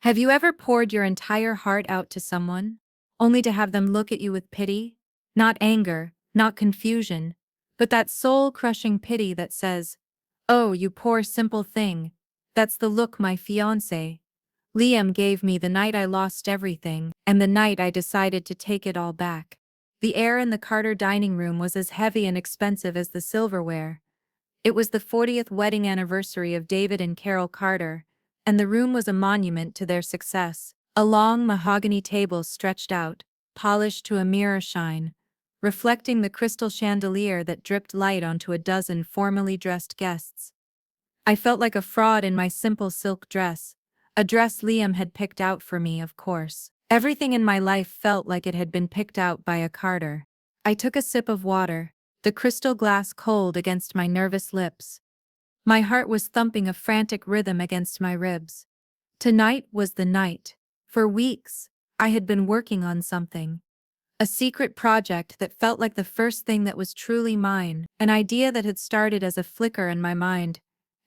Have you ever poured your entire heart out to someone, only to have them look at you with pity? Not anger, not confusion, but that soul-crushing pity that says, "Oh, you poor simple thing." That's the look my fiancé, Liam, gave me the night I lost everything, and the night I decided to take it all back. The air in the Carter dining room was as heavy and expensive as the silverware. It was the 40th wedding anniversary of David and Carol Carter, and the room was a monument to their success. A long mahogany table stretched out, polished to a mirror shine, reflecting the crystal chandelier that dripped light onto a dozen formally dressed guests. I felt like a fraud in my simple silk dress, a dress Liam had picked out for me, of course. Everything in my life felt like it had been picked out by a Carter. I took a sip of water, the crystal glass cold against my nervous lips. My heart was thumping a frantic rhythm against my ribs. Tonight was the night. For weeks, I had been working on something. A secret project that felt like the first thing that was truly mine, an idea that had started as a flicker in my mind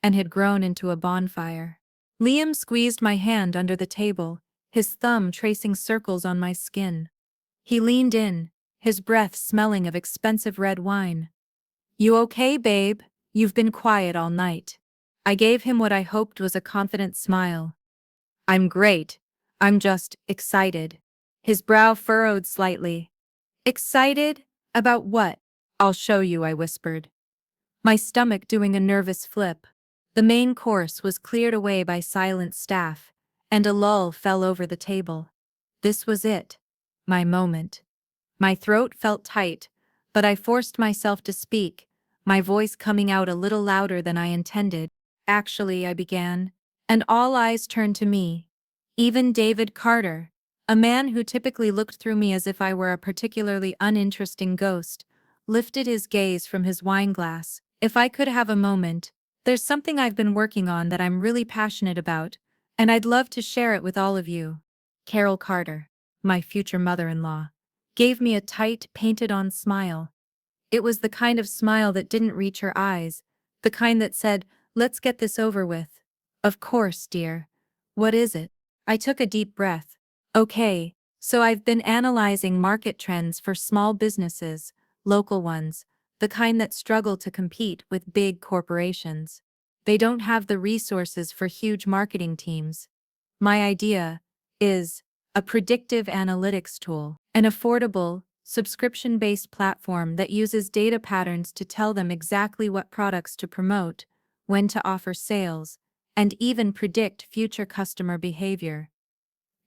and had grown into a bonfire. Liam squeezed my hand under the table, his thumb tracing circles on my skin. He leaned in, his breath smelling of expensive red wine. "You okay, babe? You've been quiet all night." I gave him what I hoped was a confident smile. "I'm great. I'm just excited." His brow furrowed slightly. "Excited? About what?" "I'll show you," I whispered, my stomach doing a nervous flip. The main course was cleared away by silent staff, and a lull fell over the table. This was it. My moment. My throat felt tight, but I forced myself to speak, my voice coming out a little louder than I intended. "Actually," I began, and all eyes turned to me. Even David Carter, a man who typically looked through me as if I were a particularly uninteresting ghost, lifted his gaze from his wineglass. "If I could have a moment, there's something I've been working on that I'm really passionate about, and I'd love to share it with all of you." Carol Carter, my future mother-in-law, gave me a tight, painted-on smile. It was the kind of smile that didn't reach her eyes, the kind that said, "Let's get this over with." "Of course, dear. What is it?" I took a deep breath. "Okay, so I've been analyzing market trends for small businesses, local ones, the kind that struggle to compete with big corporations. They don't have the resources for huge marketing teams. My idea is a predictive analytics tool, an affordable, subscription-based platform that uses data patterns to tell them exactly what products to promote, when to offer sales, and even predict future customer behavior.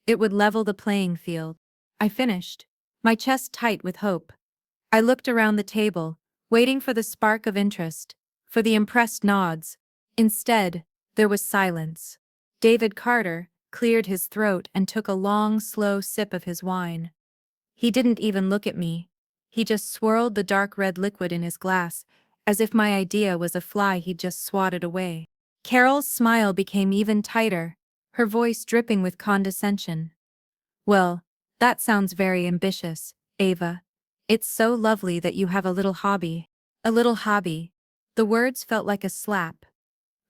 It would level the playing field." I finished, my chest tight with hope. I looked around the table, waiting for the spark of interest, for the impressed nods. Instead, there was silence. David Carter cleared his throat and took a long, slow sip of his wine. He didn't even look at me. He just swirled the dark red liquid in his glass, as if my idea was a fly he'd just swatted away. Carol's smile became even tighter, her voice dripping with condescension. "Well, that sounds very ambitious, Ava. It's so lovely that you have a little hobby." A little hobby. The words felt like a slap.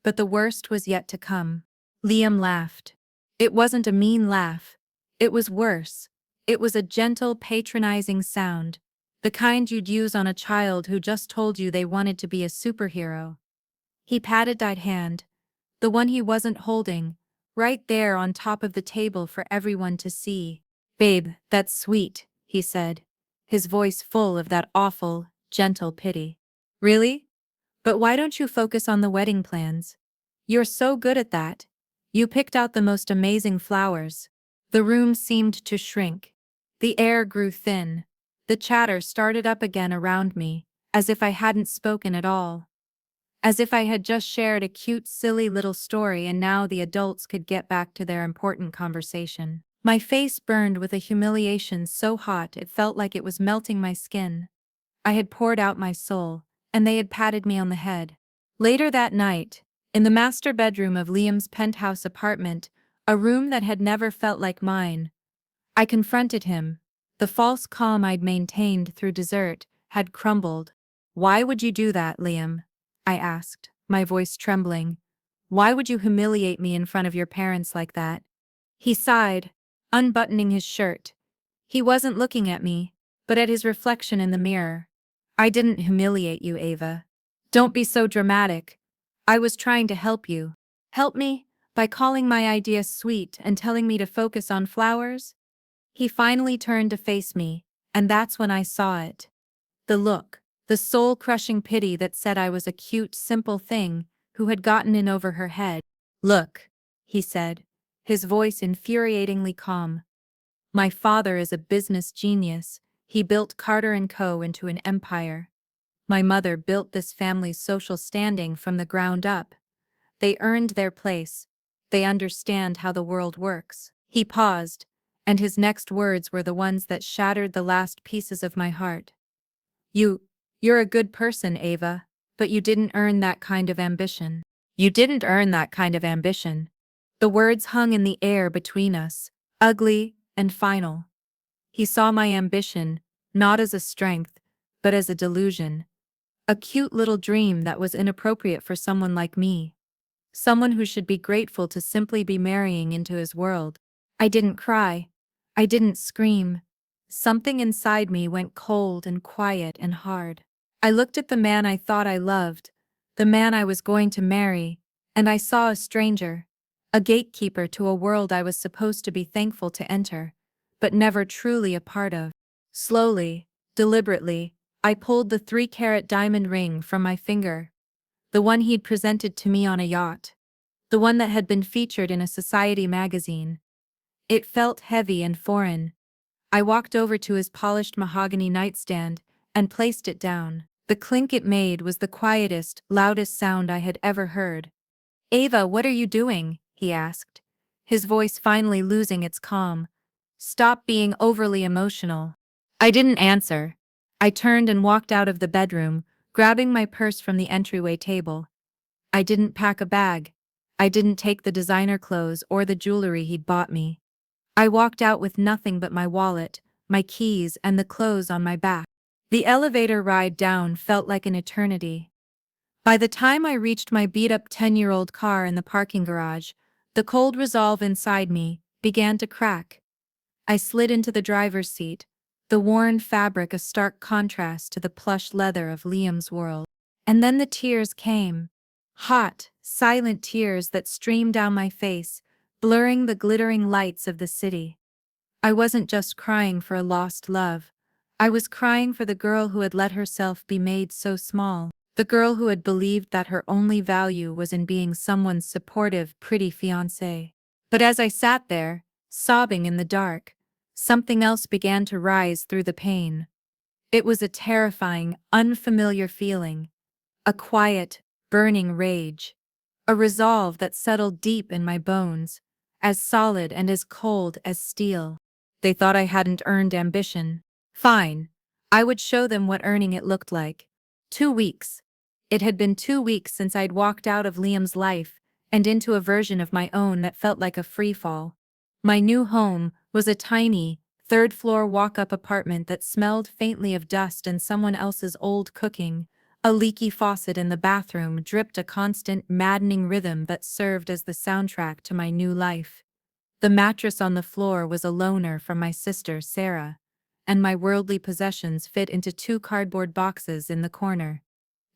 But the worst was yet to come. Liam laughed. It wasn't a mean laugh. It was worse. It was a gentle, patronizing sound, the kind you'd use on a child who just told you they wanted to be a superhero. He patted that hand, the one he wasn't holding, right there on top of the table for everyone to see. "Babe, that's sweet," he said, his voice full of that awful, gentle pity. "Really? But why don't you focus on the wedding plans? You're so good at that. You picked out the most amazing flowers." The room seemed to shrink. The air grew thin. The chatter started up again around me, as if I hadn't spoken at all. As if I had just shared a cute, silly little story and now the adults could get back to their important conversation. My face burned with a humiliation so hot it felt like it was melting my skin. I had poured out my soul, and they had patted me on the head. Later that night, in the master bedroom of Liam's penthouse apartment, a room that had never felt like mine, I confronted him. The false calm I'd maintained through dessert had crumbled. "Why would you do that, Liam?" I asked, my voice trembling. "Why would you humiliate me in front of your parents like that? He sighed, unbuttoning his shirt. He wasn't looking at me, but at his reflection in the mirror. I didn't humiliate you, Ava. Don't be so dramatic. I was trying to help you. Help me? By calling my idea sweet and telling me to focus on flowers? He finally turned to face me, and that's when I saw it. The look, the soul-crushing pity that said I was a cute, simple thing who had gotten in over her head. Look, he said, his voice infuriatingly calm. My father is a business genius. He built Carter & Co. into an empire. My mother built this family's social standing from the ground up. They earned their place. They understand how the world works. He paused, and his next words were the ones that shattered the last pieces of my heart. You're a good person, Ava, but you didn't earn that kind of ambition. You didn't earn that kind of ambition. The words hung in the air between us, ugly and final. He saw my ambition, not as a strength, but as a delusion. A cute little dream that was inappropriate for someone like me. Someone who should be grateful to simply be marrying into his world. I didn't cry. I didn't scream. Something inside me went cold and quiet and hard. I looked at the man I thought I loved, the man I was going to marry, and I saw a stranger, a gatekeeper to a world I was supposed to be thankful to enter, but never truly a part of. Slowly, deliberately, I pulled the 3-carat diamond ring from my finger, the one he'd presented to me on a yacht, the one that had been featured in a society magazine. It felt heavy and foreign. I walked over to his polished mahogany nightstand and placed it down. The clink it made was the quietest, loudest sound I had ever heard. Ava, what are you doing? He asked, his voice finally losing its calm. Stop being overly emotional. I didn't answer. I turned and walked out of the bedroom, grabbing my purse from the entryway table. I didn't pack a bag. I didn't take the designer clothes or the jewelry he'd bought me. I walked out with nothing but my wallet, my keys, and the clothes on my back. The elevator ride down felt like an eternity. By the time I reached my beat-up 10-year-old car in the parking garage, the cold resolve inside me began to crack. I slid into the driver's seat, the worn fabric a stark contrast to the plush leather of Liam's world. And then the tears came. Hot, silent tears that streamed down my face, blurring the glittering lights of the city. I wasn't just crying for a lost love. I was crying for the girl who had let herself be made so small, the girl who had believed that her only value was in being someone's supportive, pretty fiancé. But as I sat there, sobbing in the dark, something else began to rise through the pain. It was a terrifying, unfamiliar feeling, a quiet, burning rage, a resolve that settled deep in my bones, as solid and as cold as steel. They thought I hadn't earned ambition. Fine. I would show them what earning it looked like. 2 weeks. It had been 2 weeks since I'd walked out of Liam's life and into a version of my own that felt like a freefall. My new home was a tiny, third-floor walk-up apartment that smelled faintly of dust and someone else's old cooking. A leaky faucet in the bathroom dripped a constant, maddening rhythm that served as the soundtrack to my new life. The mattress on the floor was a loaner from my sister, Sarah, and my worldly possessions fit into 2 cardboard boxes in the corner.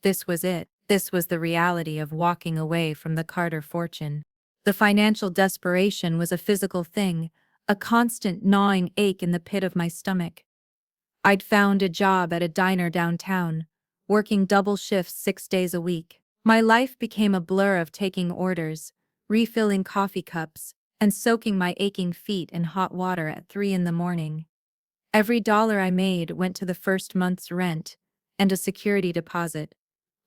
This was it. This was the reality of walking away from the Carter fortune. The financial desperation was a physical thing, a constant gnawing ache in the pit of my stomach. I'd found a job at a diner downtown, working double shifts 6 days a week. My life became a blur of taking orders, refilling coffee cups, and soaking my aching feet in hot water at 3 in the morning. Every dollar I made went to the first month's rent and a security deposit.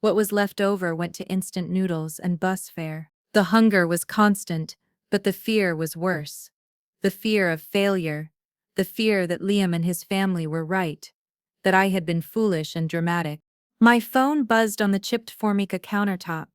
What was left over went to instant noodles and bus fare. The hunger was constant, but the fear was worse. The fear of failure, the fear that Liam and his family were right, that I had been foolish and dramatic. My phone buzzed on the chipped Formica countertop.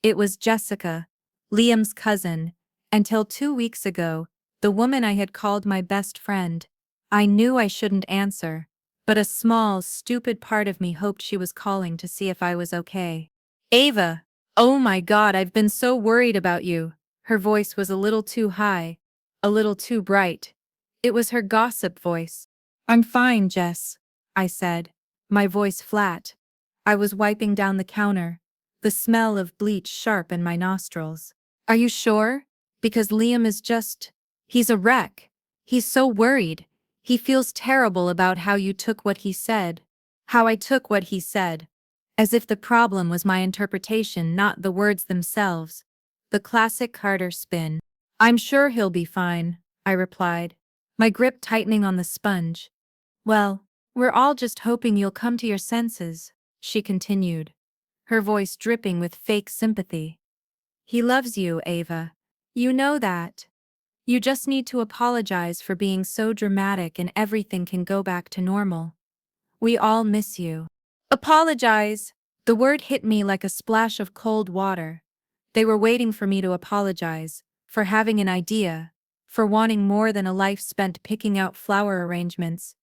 It was Jessica, Liam's cousin, until 2 weeks ago, the woman I had called my best friend. I knew I shouldn't answer, but a small, stupid part of me hoped she was calling to see if I was okay. Ava! Oh my God, I've been so worried about you. Her voice was a little too high, a little too bright. It was her gossip voice. "I'm fine, Jess," I said, my voice flat. I was wiping down the counter, the smell of bleach sharp in my nostrils. "Are you sure? Because Liam is he's a wreck. He's so worried. He feels terrible about how you took what he said." How I took what he said. As if the problem was my interpretation, not the words themselves. The classic Carter spin. "I'm sure he'll be fine," I replied, my grip tightening on the sponge. "Well, we're all just hoping you'll come to your senses," she continued, her voice dripping with fake sympathy. "He loves you, Ava. You know that. You just need to apologize for being so dramatic and everything can go back to normal. We all miss you." Apologize! The word hit me like a splash of cold water. They were waiting for me to apologize, for having an idea, for wanting more than a life spent picking out flower arrangements.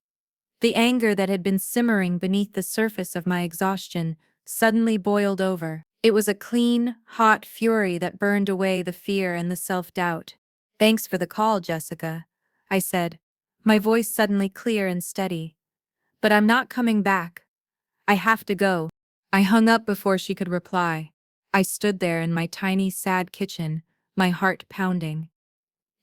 The anger that had been simmering beneath the surface of my exhaustion suddenly boiled over. It was a clean, hot fury that burned away the fear and the self-doubt. "Thanks for the call, Jessica," I said, my voice suddenly clear and steady. "But I'm not coming back. I have to go." I hung up before she could reply. I stood there in my tiny, sad kitchen, my heart pounding.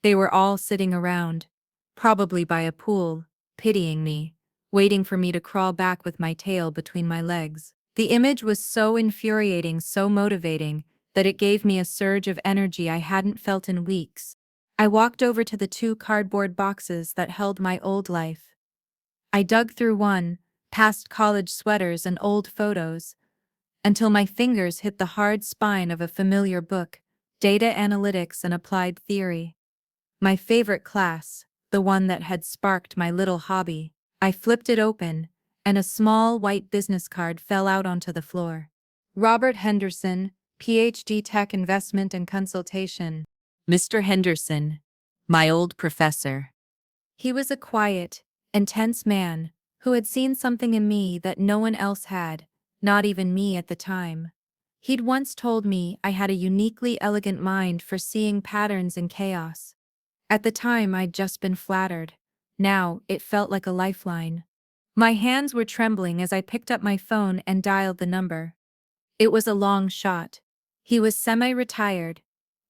They were all sitting around, probably by a pool, pitying me, waiting for me to crawl back with my tail between my legs. The image was so infuriating, so motivating, that it gave me a surge of energy I hadn't felt in weeks. I walked over to the 2 cardboard boxes that held my old life. I dug through one, past college sweaters and old photos, until my fingers hit the hard spine of a familiar book, Data Analytics and Applied Theory. My favorite class, the one that had sparked my little hobby. I flipped it open, and a small white business card fell out onto the floor. "Robert Henderson, PhD Tech Investment and Consultation." Mr. Henderson, my old professor. He was a quiet, intense man who had seen something in me that no one else had, not even me at the time. He'd once told me I had a uniquely elegant mind for seeing patterns in chaos. At the time, I'd just been flattered. Now, it felt like a lifeline. My hands were trembling as I picked up my phone and dialed the number. It was a long shot. He was semi-retired.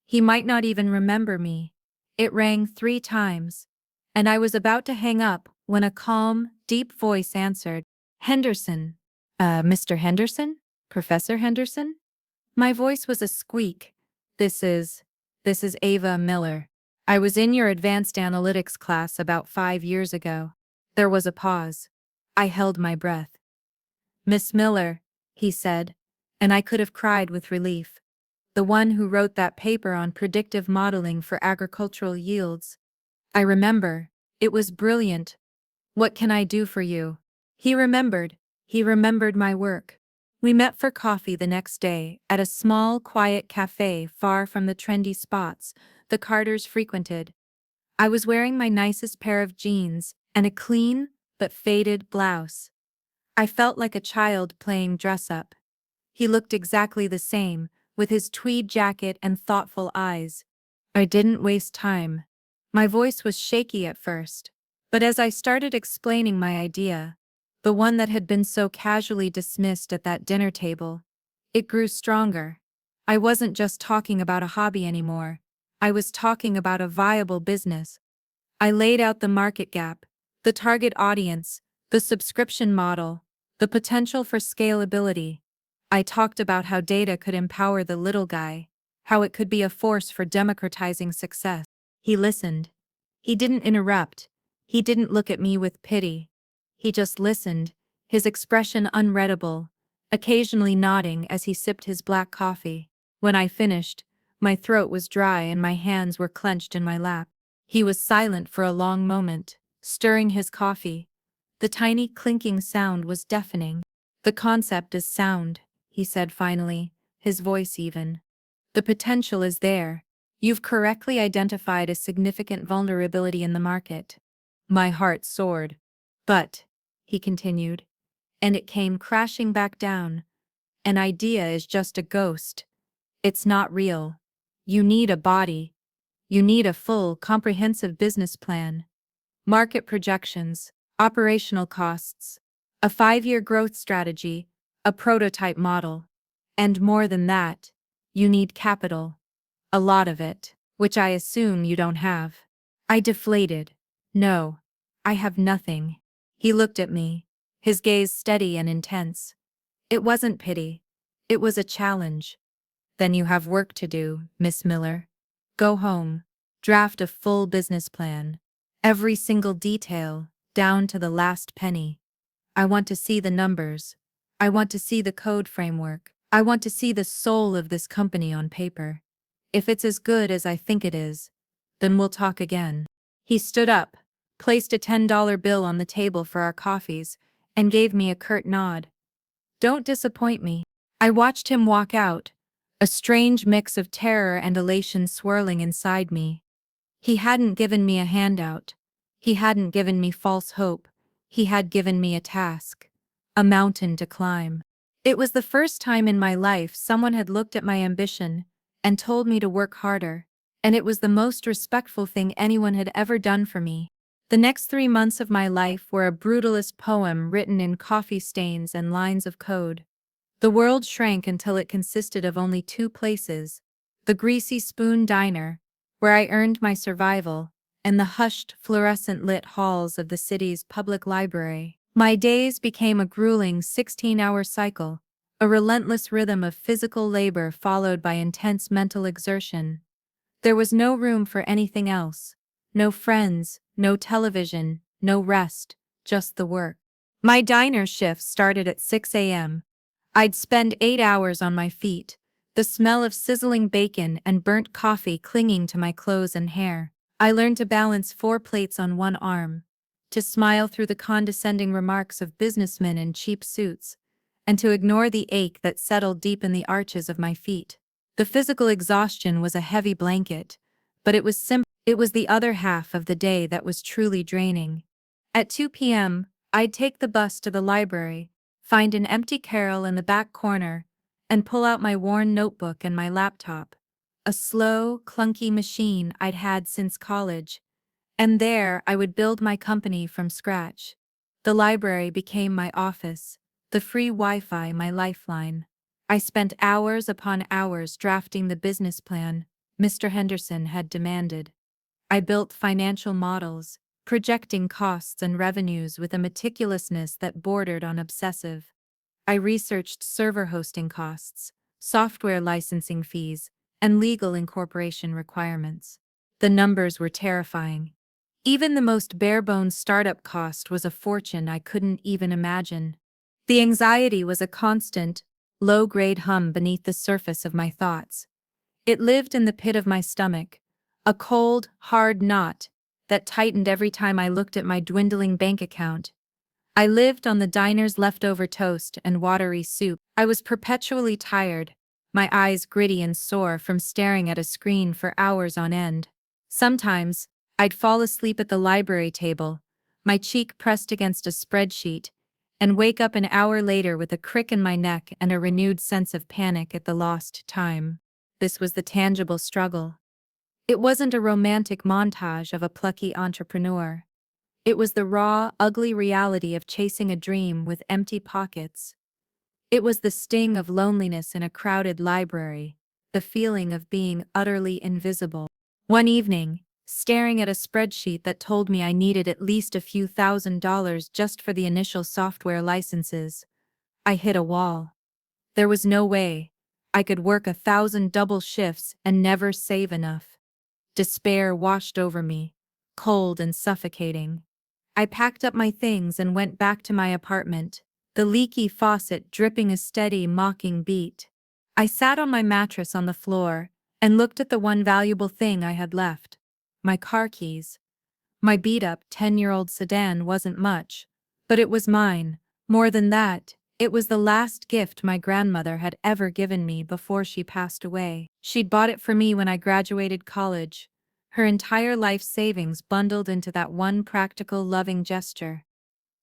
He might not even remember me. It rang 3 times, and I was about to hang up when a calm, deep voice answered. "Henderson." Mr. Henderson? Professor Henderson?" My voice was a squeak. This is Ava Miller. I was in your advanced analytics class about 5 years ago." There was a pause. I held my breath. "Miss Miller," he said, and I could have cried with relief. "The one who wrote that paper on predictive modeling for agricultural yields. I remember. It was brilliant. What can I do for you?" He remembered. He remembered my work. We met for coffee the next day at a small, quiet cafe far from the trendy spots the Carters frequented. I was wearing my nicest pair of jeans and a clean but faded blouse. I felt like a child playing dress-up. He looked exactly the same, with his tweed jacket and thoughtful eyes. I didn't waste time. My voice was shaky at first, but as I started explaining my idea, the one that had been so casually dismissed at that dinner table, it grew stronger. I wasn't just talking about a hobby anymore. I was talking about a viable business. I laid out the market gap, the target audience, the subscription model, the potential for scalability. I talked about how data could empower the little guy, how it could be a force for democratizing success. He listened. He didn't interrupt. He didn't look at me with pity. He just listened, his expression unreadable, occasionally nodding as he sipped his black coffee. When I finished, my throat was dry and my hands were clenched in my lap. He was silent for a long moment, stirring his coffee. The tiny clinking sound was deafening. "The concept is sound," he said finally, his voice even. "The potential is there. You've correctly identified a significant vulnerability in the market." My heart soared. "But," he continued, and it came crashing back down, "an idea is just a ghost. It's not real. You need a body. you need a full, comprehensive business plan, market projections, operational costs, a 5-year growth strategy, a prototype model. And more than that, you need capital. A lot of it, which I assume you don't have. I deflated. No, I have nothing. He looked at me, his gaze steady and intense. It wasn't pity. It was a challenge. Then you have work to do, Miss Miller. Go home. Draft a full business plan. Every single detail, down to the last penny. I want to see the numbers. I want to see the code framework. I want to see the soul of this company on paper. If it's as good as I think it is, then we'll talk again. He stood up, placed a $10 bill on the table for our coffees, and gave me a curt nod. Don't disappoint me. I watched him walk out, a strange mix of terror and elation swirling inside me. He hadn't given me a handout. He hadn't given me false hope. He had given me a task, a mountain to climb. It was the first time in my life someone had looked at my ambition and told me to work harder, and it was the most respectful thing anyone had ever done for me. The next 3 months of my life were a brutalist poem written in coffee stains and lines of code. The world shrank until it consisted of only 2 places: the Greasy Spoon Diner, where I earned my survival, and the hushed, fluorescent-lit halls of the city's public library. My days became a grueling 16-hour cycle, a relentless rhythm of physical labor followed by intense mental exertion. There was no room for anything else. No friends, no television, no rest, just the work. My diner shift started at 6 a.m. I'd spend 8 hours on my feet, the smell of sizzling bacon and burnt coffee clinging to my clothes and hair. I learned to balance 4 plates on one arm, to smile through the condescending remarks of businessmen in cheap suits, and to ignore the ache that settled deep in the arches of my feet. The physical exhaustion was a heavy blanket, but it was the other half of the day that was truly draining. At 2 p.m., I'd take the bus to the library, find an empty carrel in the back corner, and pull out my worn notebook and my laptop, a slow, clunky machine I'd had since college. And there I would build my company from scratch. The library became my office, the free Wi-Fi my lifeline. I spent hours upon hours drafting the business plan Mr. Henderson had demanded. I built financial models, projecting costs and revenues with a meticulousness that bordered on obsessive. I researched server hosting costs, software licensing fees, and legal incorporation requirements. The numbers were terrifying. Even the most bare-bones startup cost was a fortune I couldn't even imagine. The anxiety was a constant, low-grade hum beneath the surface of my thoughts. It lived in the pit of my stomach, a cold, hard knot that tightened every time I looked at my dwindling bank account. I lived on the diner's leftover toast and watery soup. I was perpetually tired, my eyes gritty and sore from staring at a screen for hours on end. Sometimes, I'd fall asleep at the library table, my cheek pressed against a spreadsheet, and wake up an hour later with a crick in my neck and a renewed sense of panic at the lost time. This was the tangible struggle. It wasn't a romantic montage of a plucky entrepreneur. It was the raw, ugly reality of chasing a dream with empty pockets. It was the sting of loneliness in a crowded library, the feeling of being utterly invisible. One evening, staring at a spreadsheet that told me I needed at least a few $1,000s just for the initial software licenses, I hit a wall. There was no way I could work 1,000 double shifts and never save enough. Despair washed over me, cold and suffocating. I packed up my things and went back to my apartment, the leaky faucet dripping a steady, mocking beat. I sat on my mattress on the floor and looked at the one valuable thing I had left: my car keys. My beat-up 10-year-old sedan wasn't much, but it was mine. More than that, it was the last gift my grandmother had ever given me before she passed away. She'd bought it for me when I graduated college, her entire life savings bundled into that one practical, loving gesture.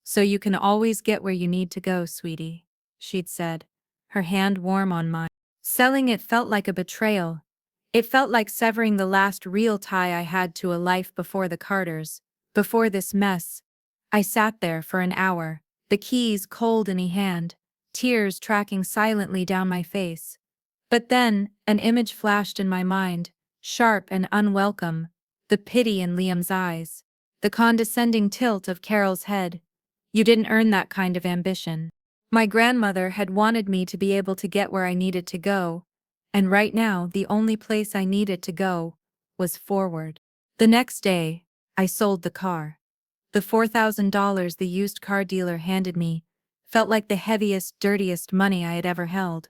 "So you can always get where you need to go, sweetie," she'd said, her hand warm on mine. Selling it felt like a betrayal. It felt like severing the last real tie I had to a life before the Carters, before this mess. I sat there for an hour, the keys cold in hand, tears tracking silently down my face. But then, an image flashed in my mind, sharp and unwelcome, the pity in Liam's eyes, the condescending tilt of Carol's head. You didn't earn that kind of ambition. My grandmother had wanted me to be able to get where I needed to go, and right now the only place I needed to go was forward. The next day, I sold the car. The $4,000 the used car dealer handed me felt like the heaviest, dirtiest money I had ever held.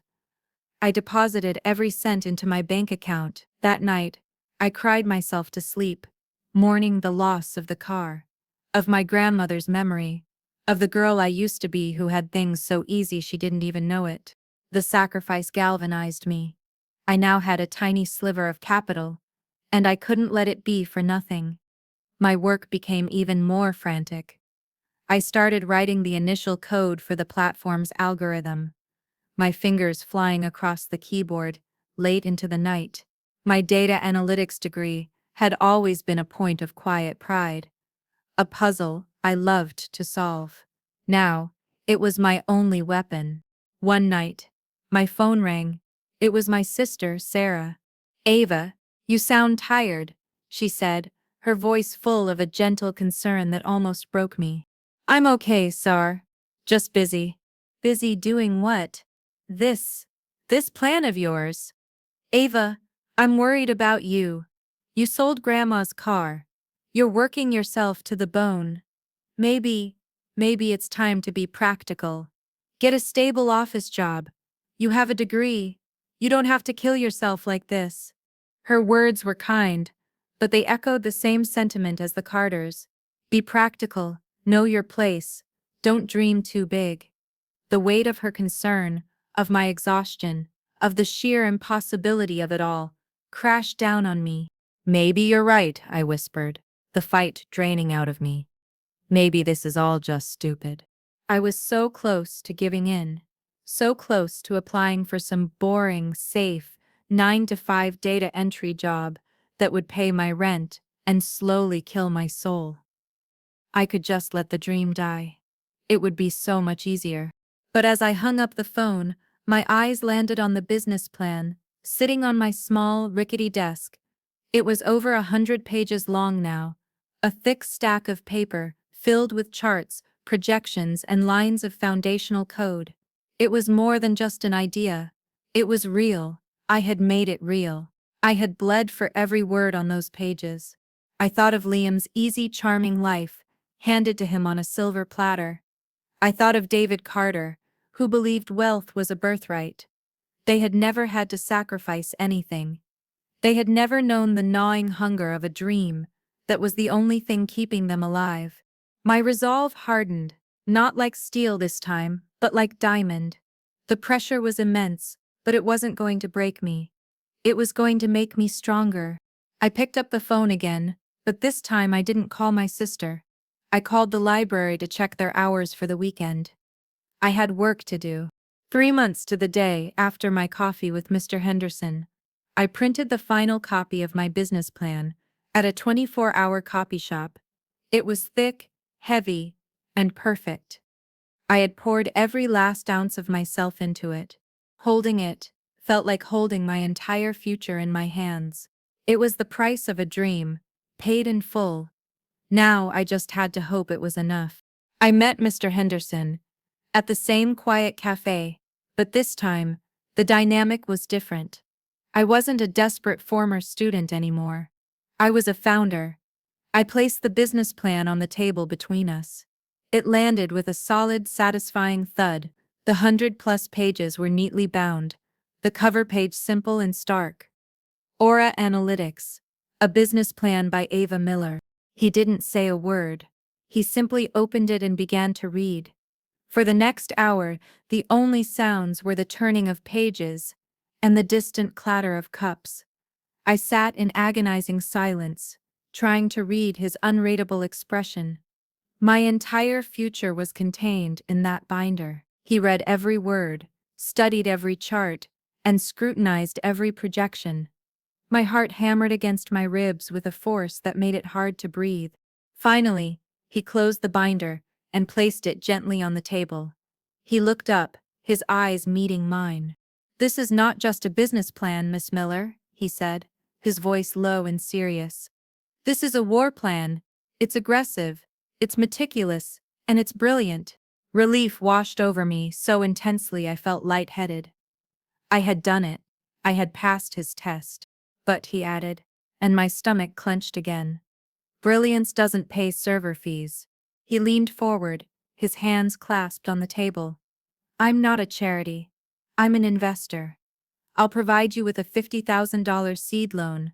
I deposited every cent into my bank account. That night, I cried myself to sleep, mourning the loss of the car, of my grandmother's memory, of the girl I used to be who had things so easy she didn't even know it. The sacrifice galvanized me. I now had a tiny sliver of capital, and I couldn't let it be for nothing. My work became even more frantic. I started writing the initial code for the platform's algorithm, my fingers flying across the keyboard, late into the night. My data analytics degree had always been a point of quiet pride, a puzzle I loved to solve. Now, it was my only weapon. One night, my phone rang. It was my sister, Sarah. "Ava, you sound tired," she said, her voice full of a gentle concern that almost broke me. "I'm okay, Sar. Just busy." "Busy doing what?" This, this plan of yours." "Ava, I'm worried about you. You sold Grandma's car. You're working yourself to the bone. Maybe, maybe it's time to be practical. Get a stable office job. You have a degree. You don't have to kill yourself like this." Her words were kind, but they echoed the same sentiment as the Carters. Be practical, know your place, don't dream too big. The weight of her concern, of my exhaustion, of the sheer impossibility of it all, crashed down on me. "Maybe you're right," I whispered, the fight draining out of me. "Maybe this is all just stupid." I was so close to giving in, so close to applying for some boring, safe, 9-to-5 data entry job that would pay my rent and slowly kill my soul. I could just let the dream die. It would be so much easier. But as I hung up the phone, my eyes landed on the business plan, sitting on my small, rickety desk. It was over 100 pages long now, a thick stack of paper filled with charts, projections, and lines of foundational code. It was more than just an idea. It was real. I had made it real. I had bled for every word on those pages. I thought of Liam's easy, charming life, handed to him on a silver platter. I thought of David Carter, who believed wealth was a birthright. They had never had to sacrifice anything. They had never known the gnawing hunger of a dream that was the only thing keeping them alive. My resolve hardened, not like steel this time, but like diamond. The pressure was immense, but it wasn't going to break me. It was going to make me stronger. I picked up the phone again, but this time I didn't call my sister. I called the library to check their hours for the weekend. I had work to do. 3 months to the day after my coffee with Mr. Henderson, I printed the final copy of my business plan at a 24-hour copy shop. It was thick, heavy, and perfect. I had poured every last ounce of myself into it. Holding it felt like holding my entire future in my hands. It was the price of a dream, paid in full. Now I just had to hope it was enough. I met Mr. Henderson at the same quiet cafe, but this time, the dynamic was different. I wasn't a desperate former student anymore. I was a founder. I placed the business plan on the table between us. It landed with a solid, satisfying thud. The 100-plus pages were neatly bound, the cover page simple and stark. Aura Analytics, a business plan by Ava Miller. He didn't say a word. He simply opened it and began to read. For the next hour, the only sounds were the turning of pages and the distant clatter of cups. I sat in agonizing silence, trying to read his unreadable expression. My entire future was contained in that binder. He read every word, studied every chart, and scrutinized every projection. My heart hammered against my ribs with a force that made it hard to breathe. Finally, he closed the binder and placed it gently on the table. He looked up, his eyes meeting mine. "This is not just a business plan, Miss Miller," he said, his voice low and serious. "This is a war plan. It's aggressive, it's meticulous, and it's brilliant." Relief washed over me so intensely I felt lightheaded. I had done it. I had passed his test. But, he added, and my stomach clenched again, brilliance doesn't pay server fees. He leaned forward, his hands clasped on the table. "I'm not a charity. I'm an investor. I'll provide you with a $50,000 seed loan.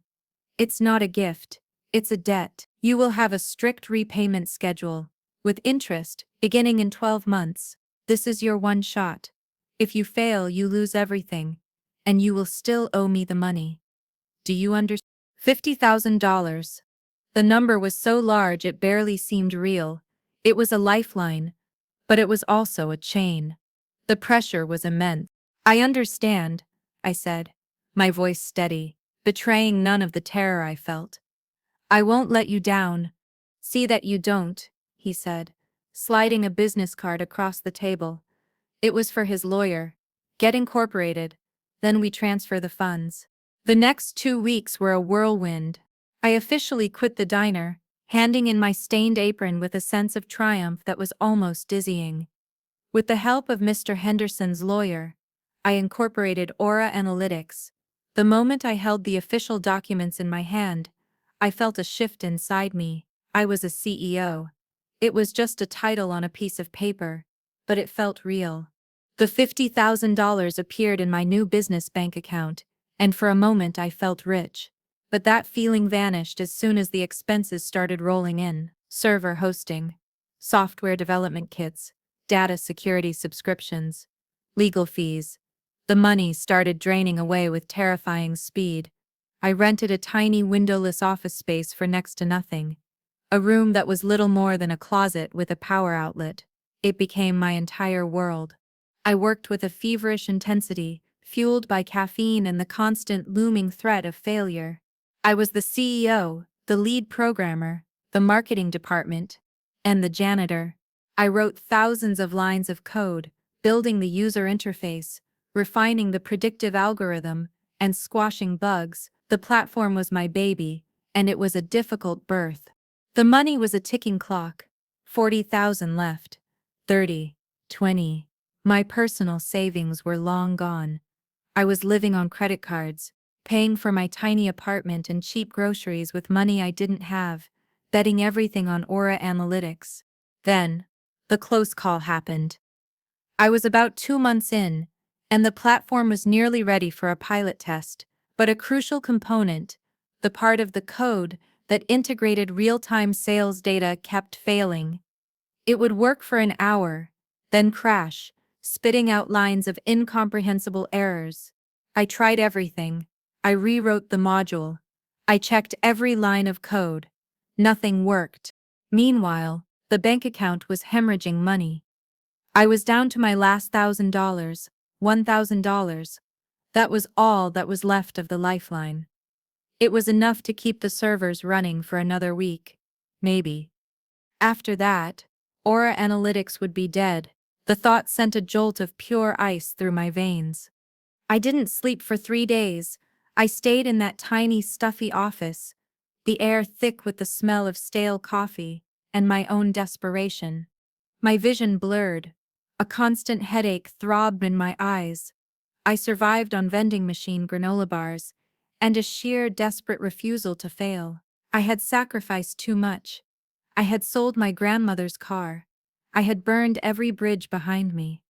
It's not a gift, it's a debt. You will have a strict repayment schedule, with interest, beginning in 12 months. This is your one shot. If you fail, you lose everything, and you will still owe me the money. Do you understand?" $50,000. The number was so large it barely seemed real. It was a lifeline, but it was also a chain. The pressure was immense. "I understand," I said, my voice steady, betraying none of the terror I felt. "I won't let you down. See that you don't," he said, sliding a business card across the table. It was for his lawyer. "Get incorporated, then we transfer the funds." The next 2 weeks were a whirlwind. I officially quit the diner, handing in my stained apron with a sense of triumph that was almost dizzying. With the help of Mr. Henderson's lawyer, I incorporated Aura Analytics. The moment I held the official documents in my hand, I felt a shift inside me. I was a CEO. It was just a title on a piece of paper, but it felt real. The $50,000 appeared in my new business bank account, and for a moment I felt rich. But that feeling vanished as soon as the expenses started rolling in. Server hosting, software development kits, data security subscriptions, legal fees. The money started draining away with terrifying speed. I rented a tiny windowless office space for next to nothing. A room that was little more than a closet with a power outlet. It became my entire world. I worked with a feverish intensity, fueled by caffeine and the constant looming threat of failure. I was the CEO, the lead programmer, the marketing department, and the janitor. I wrote thousands of lines of code, building the user interface, refining the predictive algorithm, and squashing bugs. The platform was my baby, and it was a difficult birth. The money was a ticking clock. 40,000 left. 30, 20. My personal savings were long gone. I was living on credit cards, paying for my tiny apartment and cheap groceries with money I didn't have, betting everything on Aura Analytics. Then, the close call happened. I was about 2 months in, and the platform was nearly ready for a pilot test, but a crucial component, the part of the code that integrated real-time sales data, kept failing. It would work for an hour, then crash, spitting out lines of incomprehensible errors. I tried everything. I rewrote the module. I checked every line of code. Nothing worked. Meanwhile, the bank account was hemorrhaging money. I was down to my last $1,000, $1,000. That was all that was left of the lifeline. It was enough to keep the servers running for another week. Maybe. After that, Aura Analytics would be dead. The thought sent a jolt of pure ice through my veins. I didn't sleep for 3 days. I stayed in that tiny, stuffy office, the air thick with the smell of stale coffee, and my own desperation. My vision blurred. A constant headache throbbed in my eyes. I survived on vending machine granola bars, and a sheer desperate refusal to fail. I had sacrificed too much. I had sold my grandmother's car. I had burned every bridge behind me.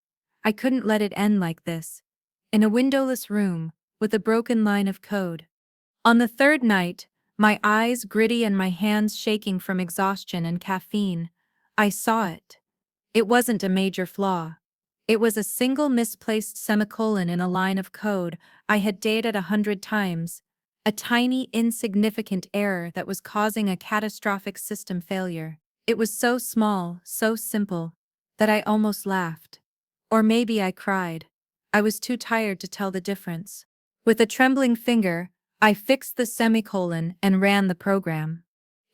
I couldn't let it end like this, in a windowless room, with a broken line of code. On the third night, my eyes gritty and my hands shaking from exhaustion and caffeine, I saw it. It wasn't a major flaw. It was a single misplaced semicolon in a line of code I had dated 100 times, a tiny, insignificant error that was causing a catastrophic system failure. It was so small, so simple, that I almost laughed. Or maybe I cried. I was too tired to tell the difference. With a trembling finger, I fixed the semicolon and ran the program.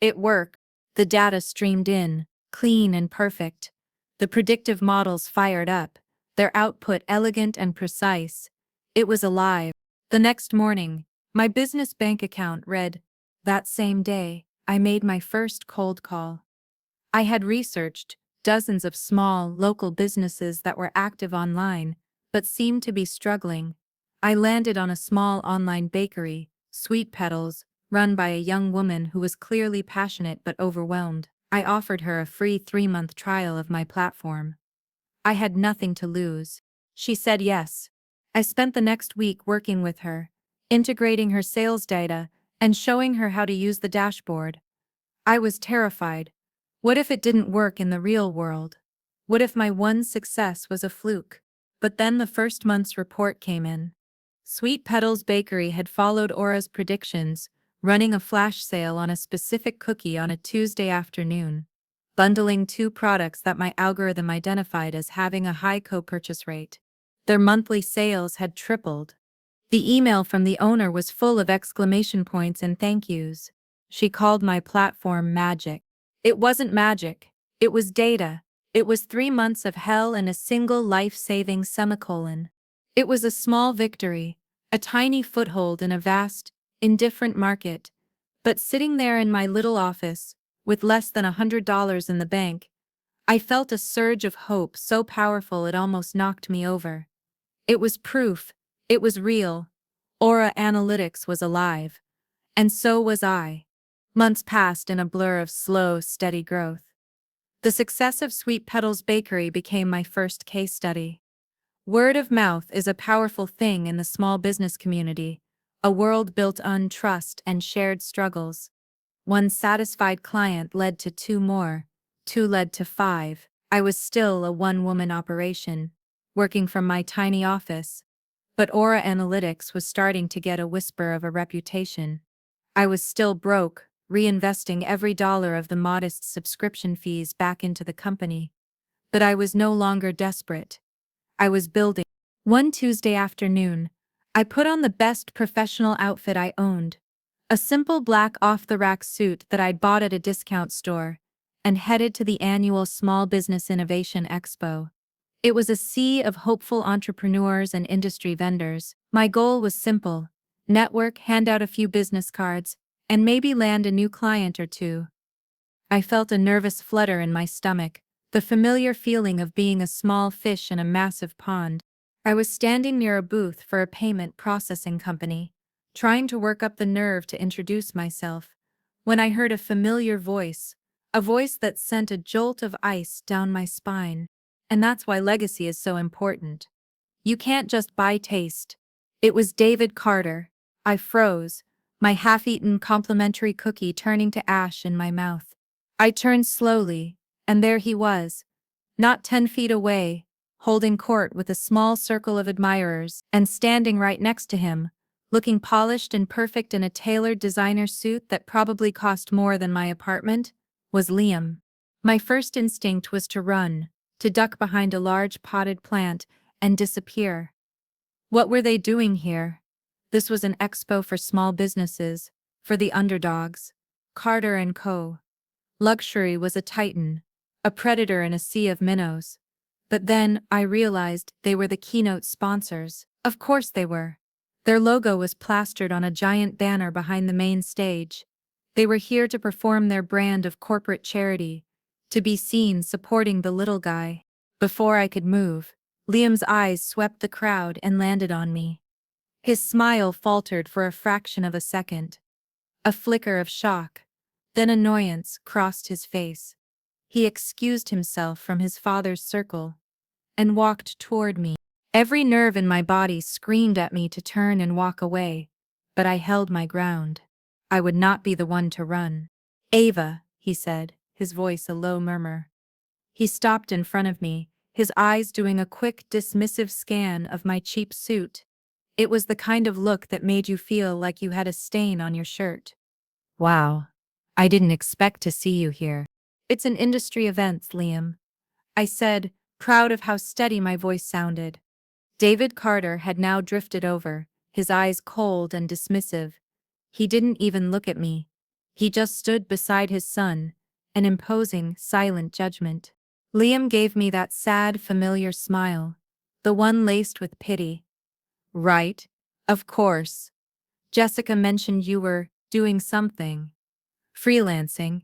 It worked. The data streamed in, clean and perfect. The predictive models fired up, their output elegant and precise. It was alive. The next morning, my business bank account read, that same day, I made my first cold call. I had researched dozens of small, local businesses that were active online, but seemed to be struggling. I landed on a small online bakery, Sweet Petals, run by a young woman who was clearly passionate but overwhelmed. I offered her a free 3-month trial of my platform. I had nothing to lose. She said yes. I spent the next week working with her, integrating her sales data, and showing her how to use the dashboard. I was terrified. What if it didn't work in the real world? What if my one success was a fluke? But then the first month's report came in. Sweet Petals Bakery had followed Aura's predictions, running a flash sale on a specific cookie on a Tuesday afternoon, bundling 2 products that my algorithm identified as having a high co-purchase rate. Their monthly sales had tripled. The email from the owner was full of exclamation points and thank yous. She called my platform magic. It wasn't magic. It was data. It was 3 months of hell and a single life-saving semicolon. It was a small victory, a tiny foothold in a vast, indifferent market. But sitting there in my little office, with less than $100 in the bank, I felt a surge of hope so powerful it almost knocked me over. It was proof. It was real. Aura Analytics was alive. And so was I. Months passed in a blur of slow, steady growth. The success of Sweet Petals Bakery became my first case study. Word of mouth is a powerful thing in the small business community, a world built on trust and shared struggles. One satisfied client led to 2 more, 2 led to 5. I was still a one-woman operation, working from my tiny office. But Aura Analytics was starting to get a whisper of a reputation. I was still broke, reinvesting every dollar of the modest subscription fees back into the company. But I was no longer desperate. I was building. One Tuesday afternoon, I put on the best professional outfit I owned, a simple black off-the-rack suit that I'd bought at a discount store, and headed to the annual Small Business Innovation Expo. It was a sea of hopeful entrepreneurs and industry vendors. My goal was simple: network, hand out a few business cards, and maybe land a new client or 2. I felt a nervous flutter in my stomach, the familiar feeling of being a small fish in a massive pond. I was standing near a booth for a payment processing company, trying to work up the nerve to introduce myself, when I heard a familiar voice, a voice that sent a jolt of ice down my spine. And that's why legacy is so important. You can't just buy taste. It was David Carter. I froze, my half-eaten complimentary cookie turning to ash in my mouth. I turned slowly, and there he was, not 10 feet away, holding court with a small circle of admirers, and standing right next to him, looking polished and perfect in a tailored designer suit that probably cost more than my apartment, was Liam. My first instinct was to run, to duck behind a large potted plant, and disappear. What were they doing here? This was an expo for small businesses, for the underdogs. Carter and Co. Luxury was a titan, a predator in a sea of minnows. But then I realized they were the Keynote sponsors. Of course they were. Their logo was plastered on a giant banner behind the main stage. They were here to perform their brand of corporate charity, to be seen supporting the little guy. Before I could move, Liam's eyes swept the crowd and landed on me. His smile faltered for a fraction of a second. A flicker of shock, then annoyance crossed his face. He excused himself from his father's circle and walked toward me. Every nerve in my body screamed at me to turn and walk away, but I held my ground. I would not be the one to run. "Ava," he said, his voice a low murmur. He stopped in front of me, his eyes doing a quick, dismissive scan of my cheap suit. It was the kind of look that made you feel like you had a stain on your shirt. "Wow. I didn't expect to see you here." "It's an industry event, Liam," I said, proud of how steady my voice sounded. David Carter had now drifted over, his eyes cold and dismissive, He didn't even look at me. He just stood beside his son, an imposing, silent judgment. Liam gave me that sad, familiar smile, the one laced with pity. Right. Of course. Jessica mentioned you were doing something. Freelancing.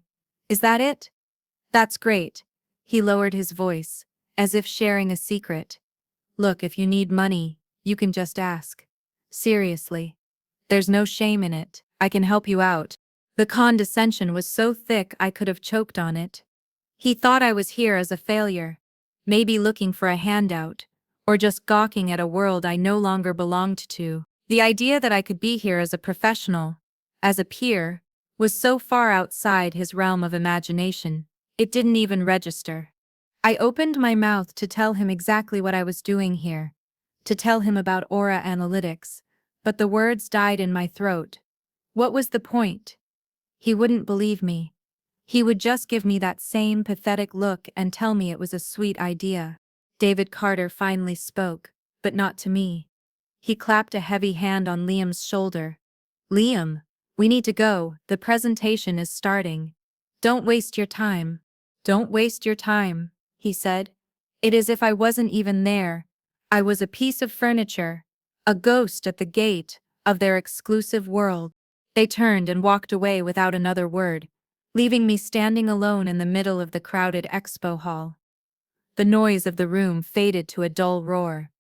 Is that it? That's great. He lowered his voice, as if sharing a secret. Look, if you need money, you can just ask. Seriously. There's no shame in it. I can help you out. The condescension was so thick I could have choked on it. He thought I was here as a failure, maybe looking for a handout, or just gawking at a world I no longer belonged to. The idea that I could be here as a professional, as a peer, was so far outside his realm of imagination, it didn't even register. I opened my mouth to tell him exactly what I was doing here, to tell him about Aura Analytics, but the words died in my throat. What was the point? He wouldn't believe me. He would just give me that same pathetic look and tell me it was a sweet idea. David Carter finally spoke, but not to me. He clapped a heavy hand on Liam's shoulder. Liam, we need to go, the presentation is starting. Don't waste your time. Don't waste your time, he said. It is as if I wasn't even there. I was a piece of furniture, a ghost at the gate of their exclusive world. They turned and walked away without another word, leaving me standing alone in the middle of the crowded expo hall. The noise of the room faded to a dull roar.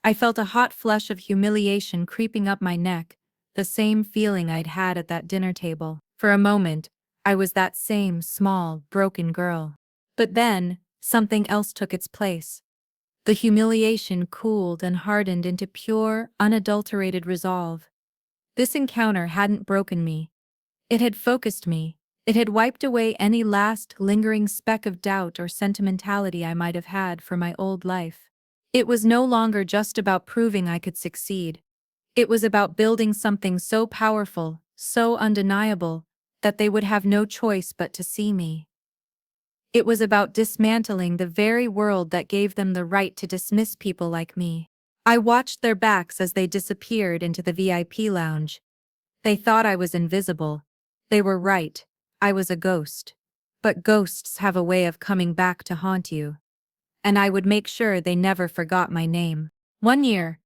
I felt a hot flush of humiliation creeping up my neck, the same feeling I'd had at that dinner table. For a moment, I was that same small, broken girl. But then, something else took its place. The humiliation cooled and hardened into pure, unadulterated resolve. This encounter hadn't broken me. It had focused me. It had wiped away any last lingering speck of doubt or sentimentality I might have had for my old life. It was no longer just about proving I could succeed. It was about building something so powerful, so undeniable, that they would have no choice but to see me. It was about dismantling the very world that gave them the right to dismiss people like me. I watched their backs as they disappeared into the VIP lounge. They thought I was invisible. They were right. I was a ghost. But ghosts have a way of coming back to haunt you. And I would make sure they never forgot my name. 1 year.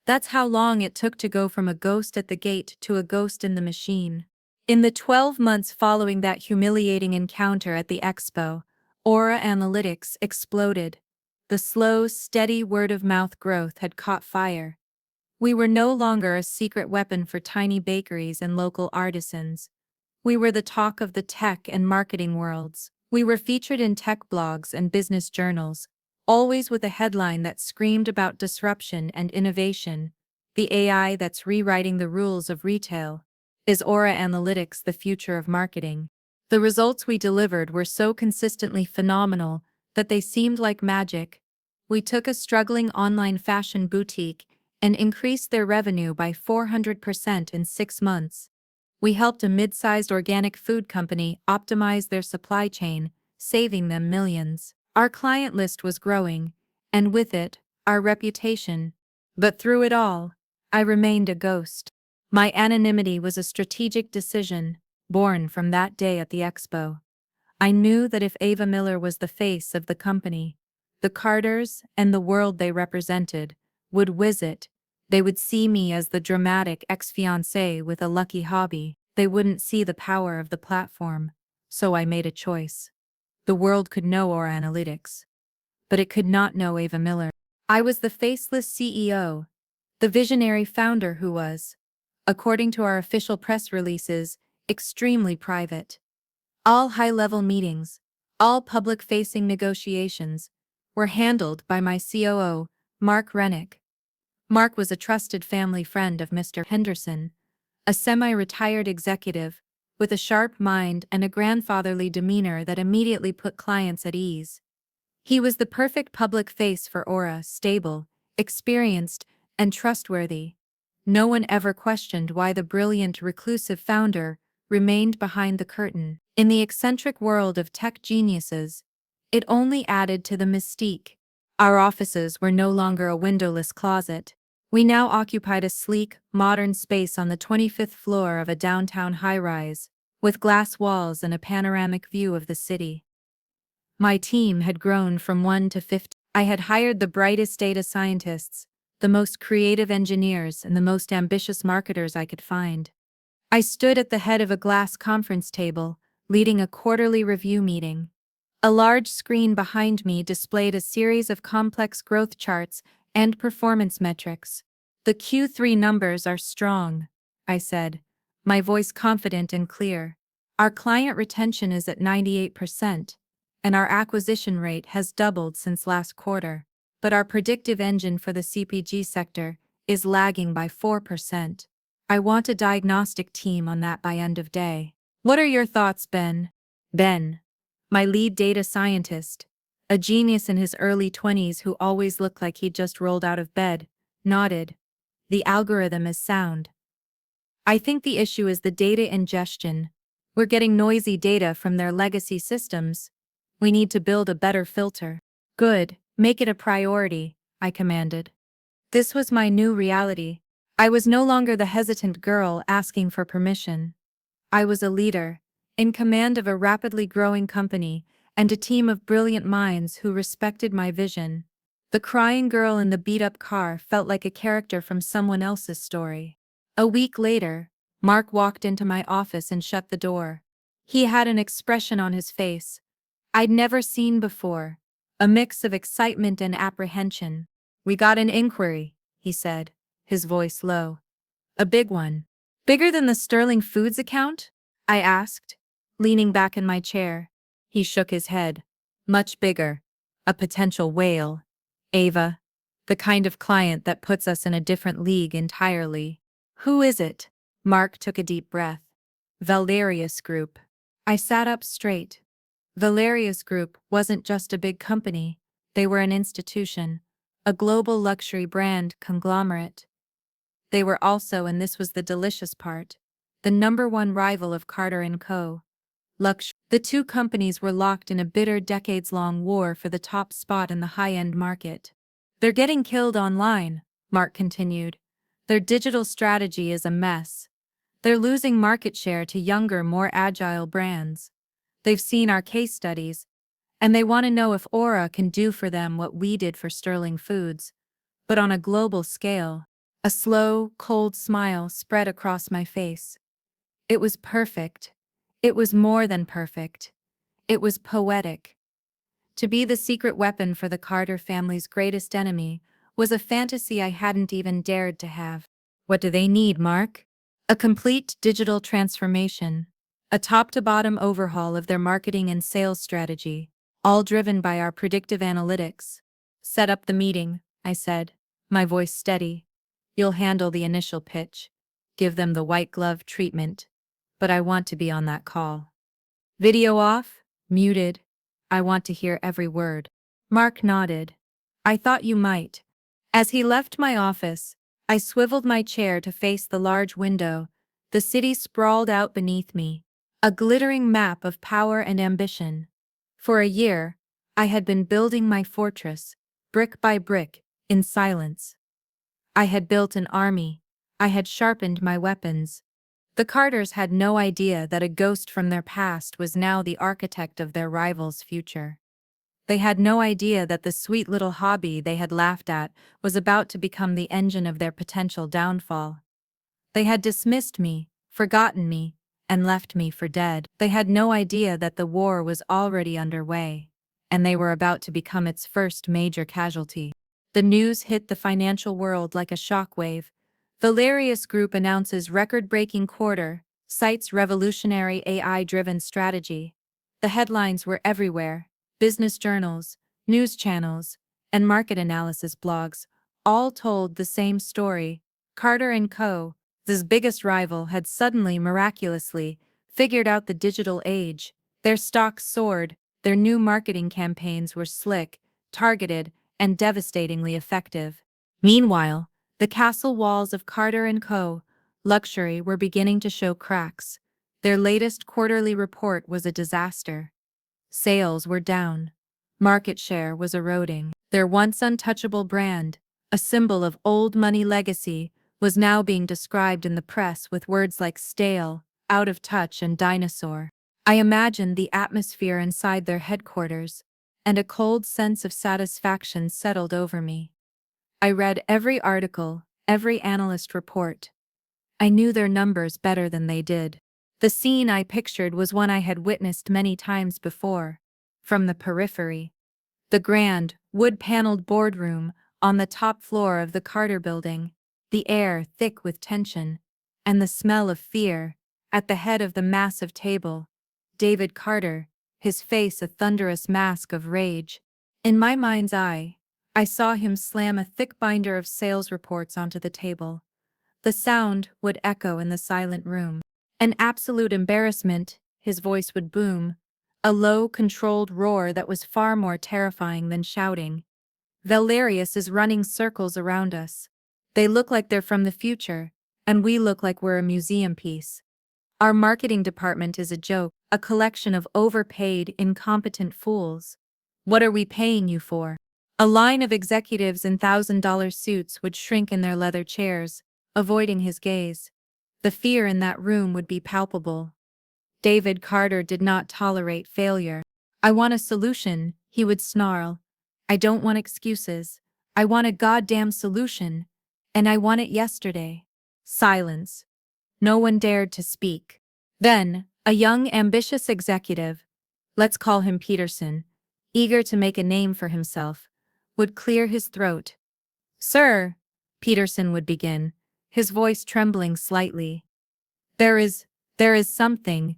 That's how long it took to go from a ghost at the gate to a ghost in the machine. In the 12 months following that humiliating encounter at the expo, Aura Analytics exploded. The slow, steady word-of-mouth growth had caught fire. We were no longer a secret weapon for tiny bakeries and local artisans. We were the talk of the tech and marketing worlds. We were featured in tech blogs and business journals, always with a headline that screamed about disruption and innovation. The AI that's rewriting the rules of retail. Is Aura Analytics the future of marketing? The results we delivered were so consistently phenomenal that they seemed like magic. We took a struggling online fashion boutique and increased their revenue by 400% in 6 months. We helped a mid-sized organic food company optimize their supply chain, saving them millions. Our client list was growing, and with it, our reputation. But through it all, I remained a ghost. My anonymity was a strategic decision, born from that day at the expo. I knew that if Ava Miller was the face of the company, the Carters and the world they represented would whiz it. They would see me as the dramatic ex-fiancée with a lucky hobby. They wouldn't see the power of the platform. So I made a choice. The world could know Aura Analytics, but it could not know Ava Miller. I was the faceless CEO, the visionary founder who was, according to our official press releases, extremely private. All high-level meetings, all public-facing negotiations, were handled by my COO, Mark Rennick. Mark was a trusted family friend of Mr. Henderson, a semi-retired executive with a sharp mind and a grandfatherly demeanor that immediately put clients at ease. He was the perfect public face for Aura, stable, experienced, and trustworthy. No one ever questioned why the brilliant, reclusive founder remained behind the curtain. In the eccentric world of tech geniuses, it only added to the mystique. Our offices were no longer a windowless closet. We now occupied a sleek, modern space on the 25th floor of a downtown high-rise, with glass walls and a panoramic view of the city. My team had grown from 1 to 50. I had hired the brightest data scientists, the most creative engineers, and the most ambitious marketers I could find. I stood at the head of a glass conference table, leading a quarterly review meeting. A large screen behind me displayed a series of complex growth charts and performance metrics. The Q3 numbers are strong, I said, my voice confident and clear. Our client retention is at 98%, and our acquisition rate has doubled since last quarter. But our predictive engine for the CPG sector is lagging by 4%. I want a diagnostic team on that by end of day. What are your thoughts, Ben? Ben, my lead data scientist, a genius in his early 20s who always looked like he'd just rolled out of bed, nodded. The algorithm is sound. I think the issue is the data ingestion. We're getting noisy data from their legacy systems. We need to build a better filter. Good, make it a priority, I commanded. This was my new reality. I was no longer the hesitant girl asking for permission. I was a leader, in command of a rapidly growing company and a team of brilliant minds who respected my vision. The crying girl in the beat-up car felt like a character from someone else's story. A week later, Mark walked into my office and shut the door. He had an expression on his face I'd never seen before, a mix of excitement and apprehension. "We got an inquiry," he said, his voice low. "A big one." "Bigger than the Sterling Foods account?" I asked, leaning back in my chair. He shook his head. "Much bigger. A potential whale. Ava. The kind of client that puts us in a different league entirely." "Who is it?" Mark took a deep breath. "Valerius Group." I sat up straight. Valerius Group wasn't just a big company, they were an institution, a global luxury brand conglomerate. They were also, and this was the delicious part, the #1 rival of Carter & Co. The two companies were locked in a bitter decades-long war for the top spot in the high-end market. "They're getting killed online," Mark continued. "Their digital strategy is a mess. They're losing market share to younger, more agile brands. They've seen our case studies, and they want to know if Aura can do for them what we did for Sterling Foods, but on a global scale." A slow, cold smile spread across my face. It was perfect. It was more than perfect. It was poetic. To be the secret weapon for the Carter family's greatest enemy was a fantasy I hadn't even dared to have. What do they need, Mark? A complete digital transformation. A top-to-bottom overhaul of their marketing and sales strategy, all driven by our predictive analytics. "Set up the meeting," I said, my voice steady. "You'll handle the initial pitch. Give them the white glove treatment. But I want to be on that call." "Video off? Muted? I want to hear every word." Mark nodded. "I thought you might." As he left my office, I swiveled my chair to face the large window. The city sprawled out beneath me, a glittering map of power and ambition. For a year, I had been building my fortress, brick by brick, in silence. I had built an army. I had sharpened my weapons. The Carters had no idea that a ghost from their past was now the architect of their rival's future. They had no idea that the sweet little hobby they had laughed at was about to become the engine of their potential downfall. They had dismissed me, forgotten me, and left me for dead. They had no idea that the war was already underway, and they were about to become its first major casualty. The news hit the financial world like a shockwave. Valerius Group announces record-breaking quarter, cites revolutionary AI-driven strategy. The headlines were everywhere: business journals, news channels, and market analysis blogs, all told the same story. Carter & Co., this biggest rival, had suddenly, miraculously, figured out the digital age. Their stocks soared, their new marketing campaigns were slick, targeted, and devastatingly effective. Meanwhile, the castle walls of Carter & Co. luxury were beginning to show cracks. Their latest quarterly report was a disaster. Sales were down. Market share was eroding. Their once untouchable brand, a symbol of old money legacy, was now being described in the press with words like stale, out of touch, and dinosaur. I imagined the atmosphere inside their headquarters, and a cold sense of satisfaction settled over me. I read every article, every analyst report. I knew their numbers better than they did. The scene I pictured was one I had witnessed many times before, from the periphery. The grand, wood-paneled boardroom on the top floor of the Carter building, the air thick with tension, and the smell of fear, at the head of the massive table. David Carter, his face a thunderous mask of rage. In my mind's eye, I saw him slam a thick binder of sales reports onto the table. The sound would echo in the silent room. An absolute embarrassment, his voice would boom, a low, controlled roar that was far more terrifying than shouting. Valerius is running circles around us. They look like they're from the future, and we look like we're a museum piece. Our marketing department is a joke, a collection of overpaid, incompetent fools. What are we paying you for? A line of executives in $1,000 suits would shrink in their leather chairs, avoiding his gaze. The fear in that room would be palpable. David Carter did not tolerate failure. I want a solution, he would snarl. I don't want excuses. I want a goddamn solution. And I want it yesterday. Silence. No one dared to speak. Then, a young, ambitious executive, let's call him Peterson, eager to make a name for himself, would clear his throat. Sir, Peterson would begin, his voice trembling slightly. There is something.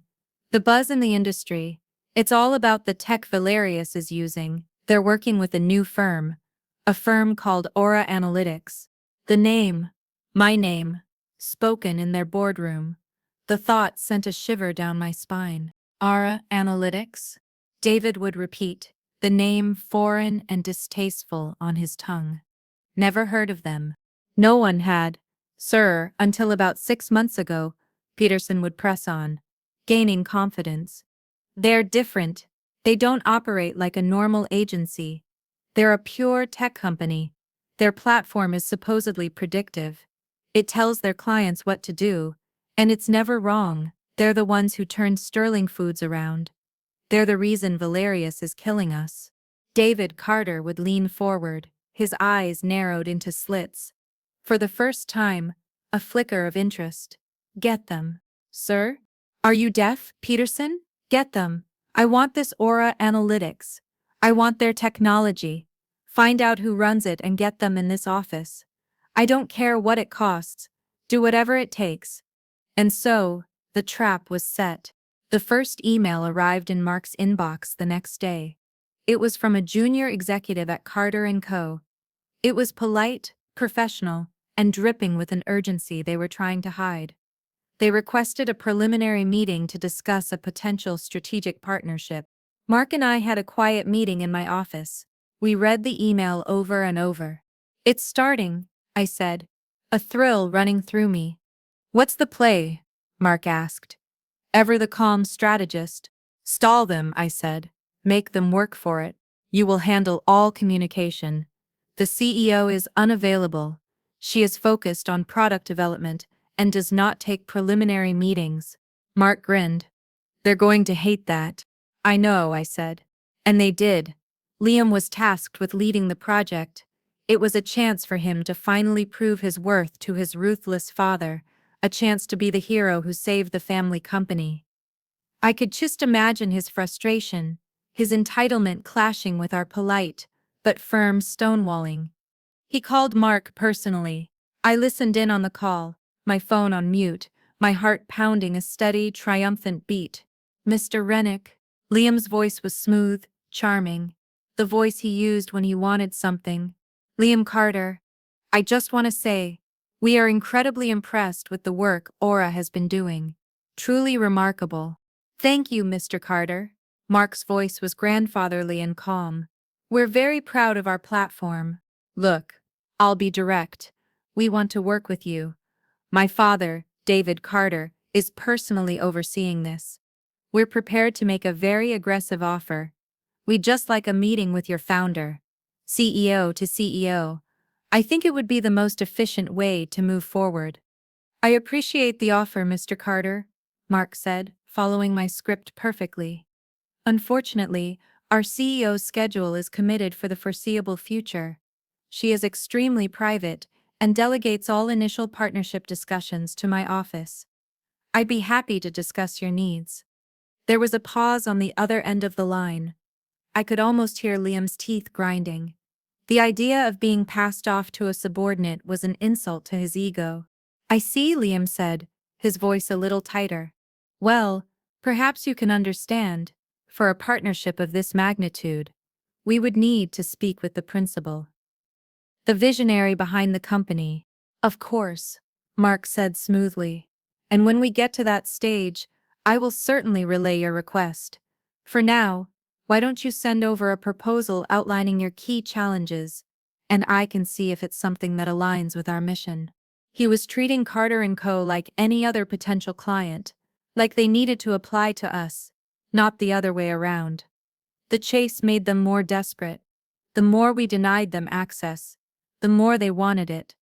The buzz in the industry. It's all about the tech Valerius is using. They're working with a new firm. A firm called Aura Analytics. The name, my name, spoken in their boardroom. The thought sent a shiver down my spine. Aura Analytics? David would repeat, the name foreign and distasteful on his tongue. Never heard of them. No one had, sir, until about 6 months ago, Peterson would press on, gaining confidence. They're different. They don't operate like a normal agency. They're a pure tech company. Their platform is supposedly predictive. It tells their clients what to do, and it's never wrong. They're the ones who turned Sterling Foods around. They're the reason Valerius is killing us. David Carter would lean forward, his eyes narrowed into slits. For the first time, a flicker of interest. Get them. Sir? Are you deaf, Peterson? Get them. I want this Aura Analytics. I want their technology. Find out who runs it and get them in this office. I don't care what it costs. Do whatever it takes. And so, the trap was set. The first email arrived in Mark's inbox the next day. It was from a junior executive at Carter & Co. It was polite, professional, and dripping with an urgency they were trying to hide. They requested a preliminary meeting to discuss a potential strategic partnership. Mark and I had a quiet meeting in my office. We read the email over and over. It's starting, I said, a thrill running through me. What's the play? Mark asked. Ever the calm strategist. Stall them, I said. Make them work for it. You will handle all communication. The CEO is unavailable. She is focused on product development and does not take preliminary meetings. Mark grinned. They're going to hate that. I know, I said. And they did. Liam was tasked with leading the project. It was a chance for him to finally prove his worth to his ruthless father, a chance to be the hero who saved the family company. I could just imagine his frustration, his entitlement clashing with our polite, but firm stonewalling. He called Mark personally. I listened in on the call, my phone on mute, my heart pounding a steady, triumphant beat. Mr. Rennick. Liam's voice was smooth, charming, the voice he used when he wanted something. Liam Carter. I just want to say, we are incredibly impressed with the work Aura has been doing. Truly remarkable. Thank you, Mr. Carter. Mark's voice was grandfatherly and calm. We're very proud of our platform. Look, I'll be direct. We want to work with you. My father, David Carter, is personally overseeing this. We're prepared to make a very aggressive offer. We'd just like a meeting with your founder. CEO to CEO. I think it would be the most efficient way to move forward. I appreciate the offer, Mr. Carter, Mark said, following my script perfectly. Unfortunately, our CEO's schedule is committed for the foreseeable future. She is extremely private and delegates all initial partnership discussions to my office. I'd be happy to discuss your needs. There was a pause on the other end of the line. I could almost hear Liam's teeth grinding. The idea of being passed off to a subordinate was an insult to his ego. I see, Liam said, his voice a little tighter. Well, perhaps you can understand, for a partnership of this magnitude, we would need to speak with the principal. The visionary behind the company. Of course, Mark said smoothly. And when we get to that stage, I will certainly relay your request. For now, why don't you send over a proposal outlining your key challenges, and I can see if it's something that aligns with our mission. He was treating Carter & Co. like any other potential client, like they needed to apply to us, not the other way around. The chase made them more desperate. The more we denied them access, the more they wanted it.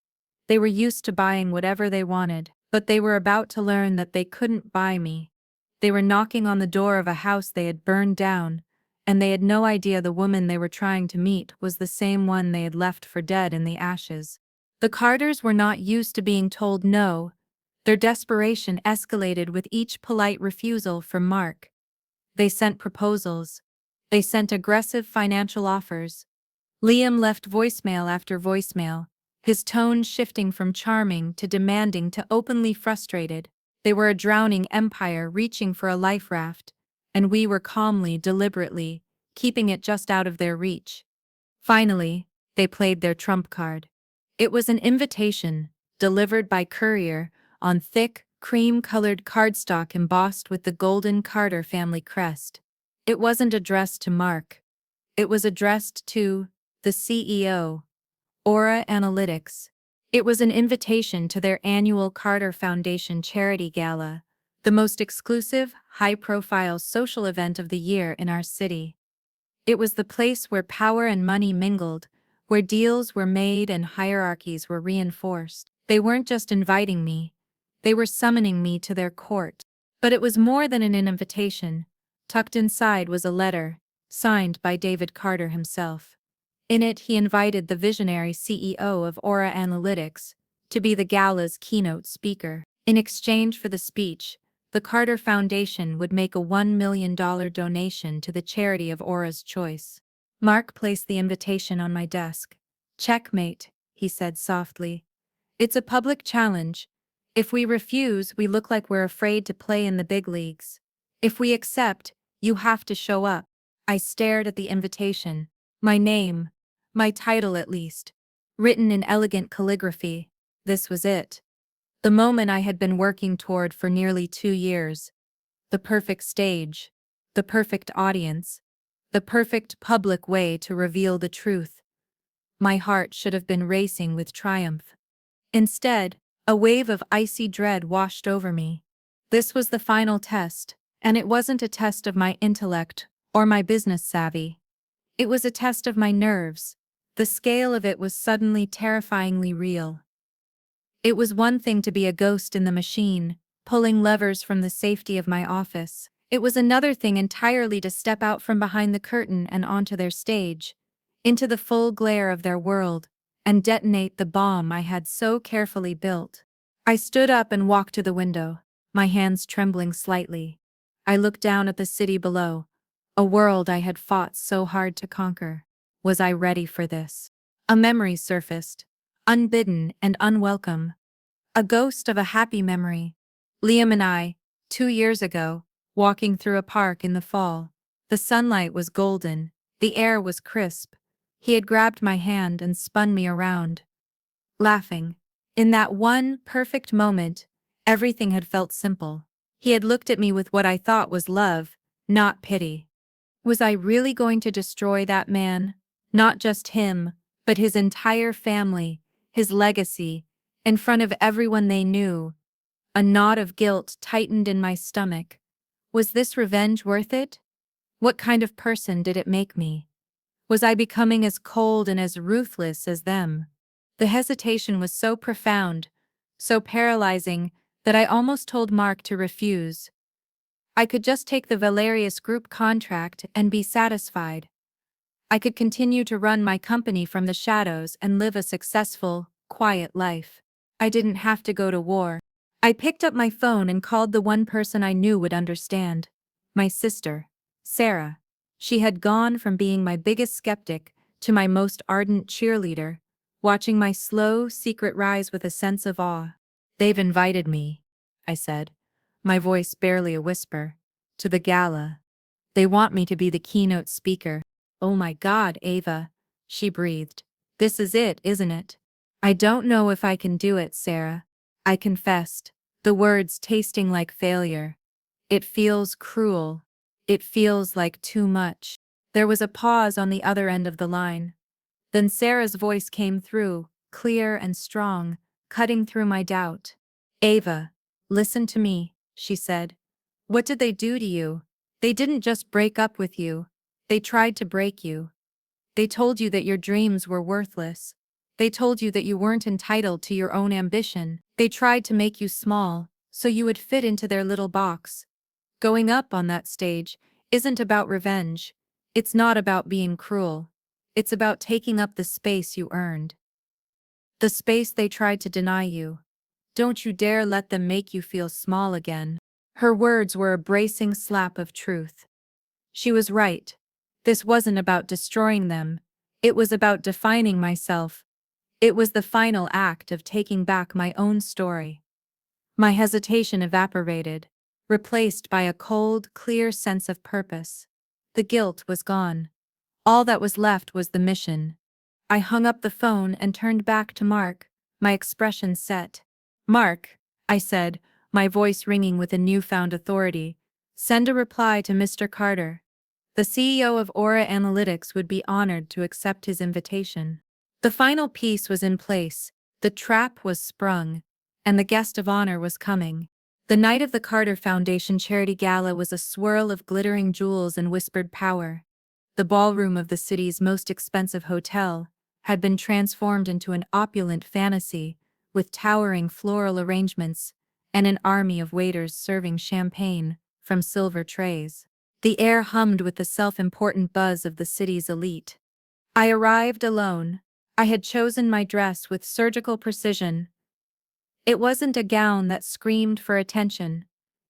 They were used to buying whatever they wanted, but they were about to learn that they couldn't buy me. They were knocking on the door of a house they had burned down, and they had no idea the woman they were trying to meet was the same one they had left for dead in the ashes. The Carters were not used to being told no. Their desperation escalated with each polite refusal from Mark. They sent proposals. They sent aggressive financial offers. Liam left voicemail after voicemail, his tone shifting from charming to demanding to openly frustrated. They were a drowning empire reaching for a life raft, and we were calmly, deliberately, keeping it just out of their reach. Finally, they played their trump card. It was an invitation, delivered by courier, on thick, cream-colored cardstock embossed with the golden Carter family crest. It wasn't addressed to Mark. It was addressed to the CEO, Aura Analytics. It was an invitation to their annual Carter Foundation Charity Gala, the most exclusive, high-profile social event of the year in our city. It was the place where power and money mingled, where deals were made and hierarchies were reinforced. They weren't just inviting me, they were summoning me to their court. But it was more than an invitation. Tucked inside was a letter, signed by David Carter himself. In it, he invited the visionary CEO of Aura Analytics to be the gala's keynote speaker. In exchange for the speech, the Carter Foundation would make a $1 million donation to the charity of Aura's choice. Mark placed the invitation on my desk. "Checkmate," he said softly. "It's a public challenge. If we refuse, we look like we're afraid to play in the big leagues. If we accept, you have to show up." I stared at the invitation. My name, my title at least, written in elegant calligraphy. This was it. The moment I had been working toward for nearly 2 years. The perfect stage. The perfect audience. The perfect public way to reveal the truth. My heart should have been racing with triumph. Instead, a wave of icy dread washed over me. This was the final test, and it wasn't a test of my intellect or my business savvy. It was a test of my nerves. The scale of it was suddenly terrifyingly real. It was one thing to be a ghost in the machine, pulling levers from the safety of my office. It was another thing entirely to step out from behind the curtain and onto their stage, into the full glare of their world, and detonate the bomb I had so carefully built. I stood up and walked to the window, my hands trembling slightly. I looked down at the city below, a world I had fought so hard to conquer. Was I ready for this? A memory surfaced, unbidden and unwelcome. A ghost of a happy memory. Liam and I, 2 years ago, walking through a park in the fall. The sunlight was golden, the air was crisp. He had grabbed my hand and spun me around, laughing. In that one perfect moment, everything had felt simple. He had looked at me with what I thought was love, not pity. Was I really going to destroy that man? Not just him, but his entire family, his legacy, in front of everyone they knew. A knot of guilt tightened in my stomach. Was this revenge worth it? What kind of person did it make me? Was I becoming as cold and as ruthless as them? The hesitation was so profound, so paralyzing, that I almost told Mark to refuse. I could just take the Valerius Group contract and be satisfied. I could continue to run my company from the shadows and live a successful, quiet life. I didn't have to go to war. I picked up my phone and called the one person I knew would understand. My sister, Sarah. She had gone from being my biggest skeptic to my most ardent cheerleader, watching my slow, secret rise with a sense of awe. "They've invited me," I said, my voice barely a whisper, "to the gala. They want me to be the keynote speaker." "Oh my God, Ava," she breathed. "This is it, isn't it?" "I don't know if I can do it, Sarah," I confessed, the words tasting like failure. "It feels cruel. It feels like too much." There was a pause on the other end of the line. Then Sarah's voice came through, clear and strong, cutting through my doubt. "Ava, listen to me," she said. "What did they do to you? They didn't just break up with you. They tried to break you. They told you that your dreams were worthless. They told you that you weren't entitled to your own ambition. They tried to make you small, so you would fit into their little box. Going up on that stage isn't about revenge. It's not about being cruel. It's about taking up the space you earned. The space they tried to deny you. Don't you dare let them make you feel small again." Her words were a bracing slap of truth. She was right. This wasn't about destroying them. It was about defining myself. It was the final act of taking back my own story. My hesitation evaporated, replaced by a cold, clear sense of purpose. The guilt was gone. All that was left was the mission. I hung up the phone and turned back to Mark, my expression set. "Mark," I said, my voice ringing with a newfound authority, "send a reply to Mr. Carter. The CEO of Aura Analytics would be honored to accept his invitation." The final piece was in place, the trap was sprung, and the guest of honor was coming. The night of the Carter Foundation Charity Gala was a swirl of glittering jewels and whispered power. The ballroom of the city's most expensive hotel had been transformed into an opulent fantasy, with towering floral arrangements and an army of waiters serving champagne from silver trays. The air hummed with the self-important buzz of the city's elite. I arrived alone. I had chosen my dress with surgical precision. It wasn't a gown that screamed for attention.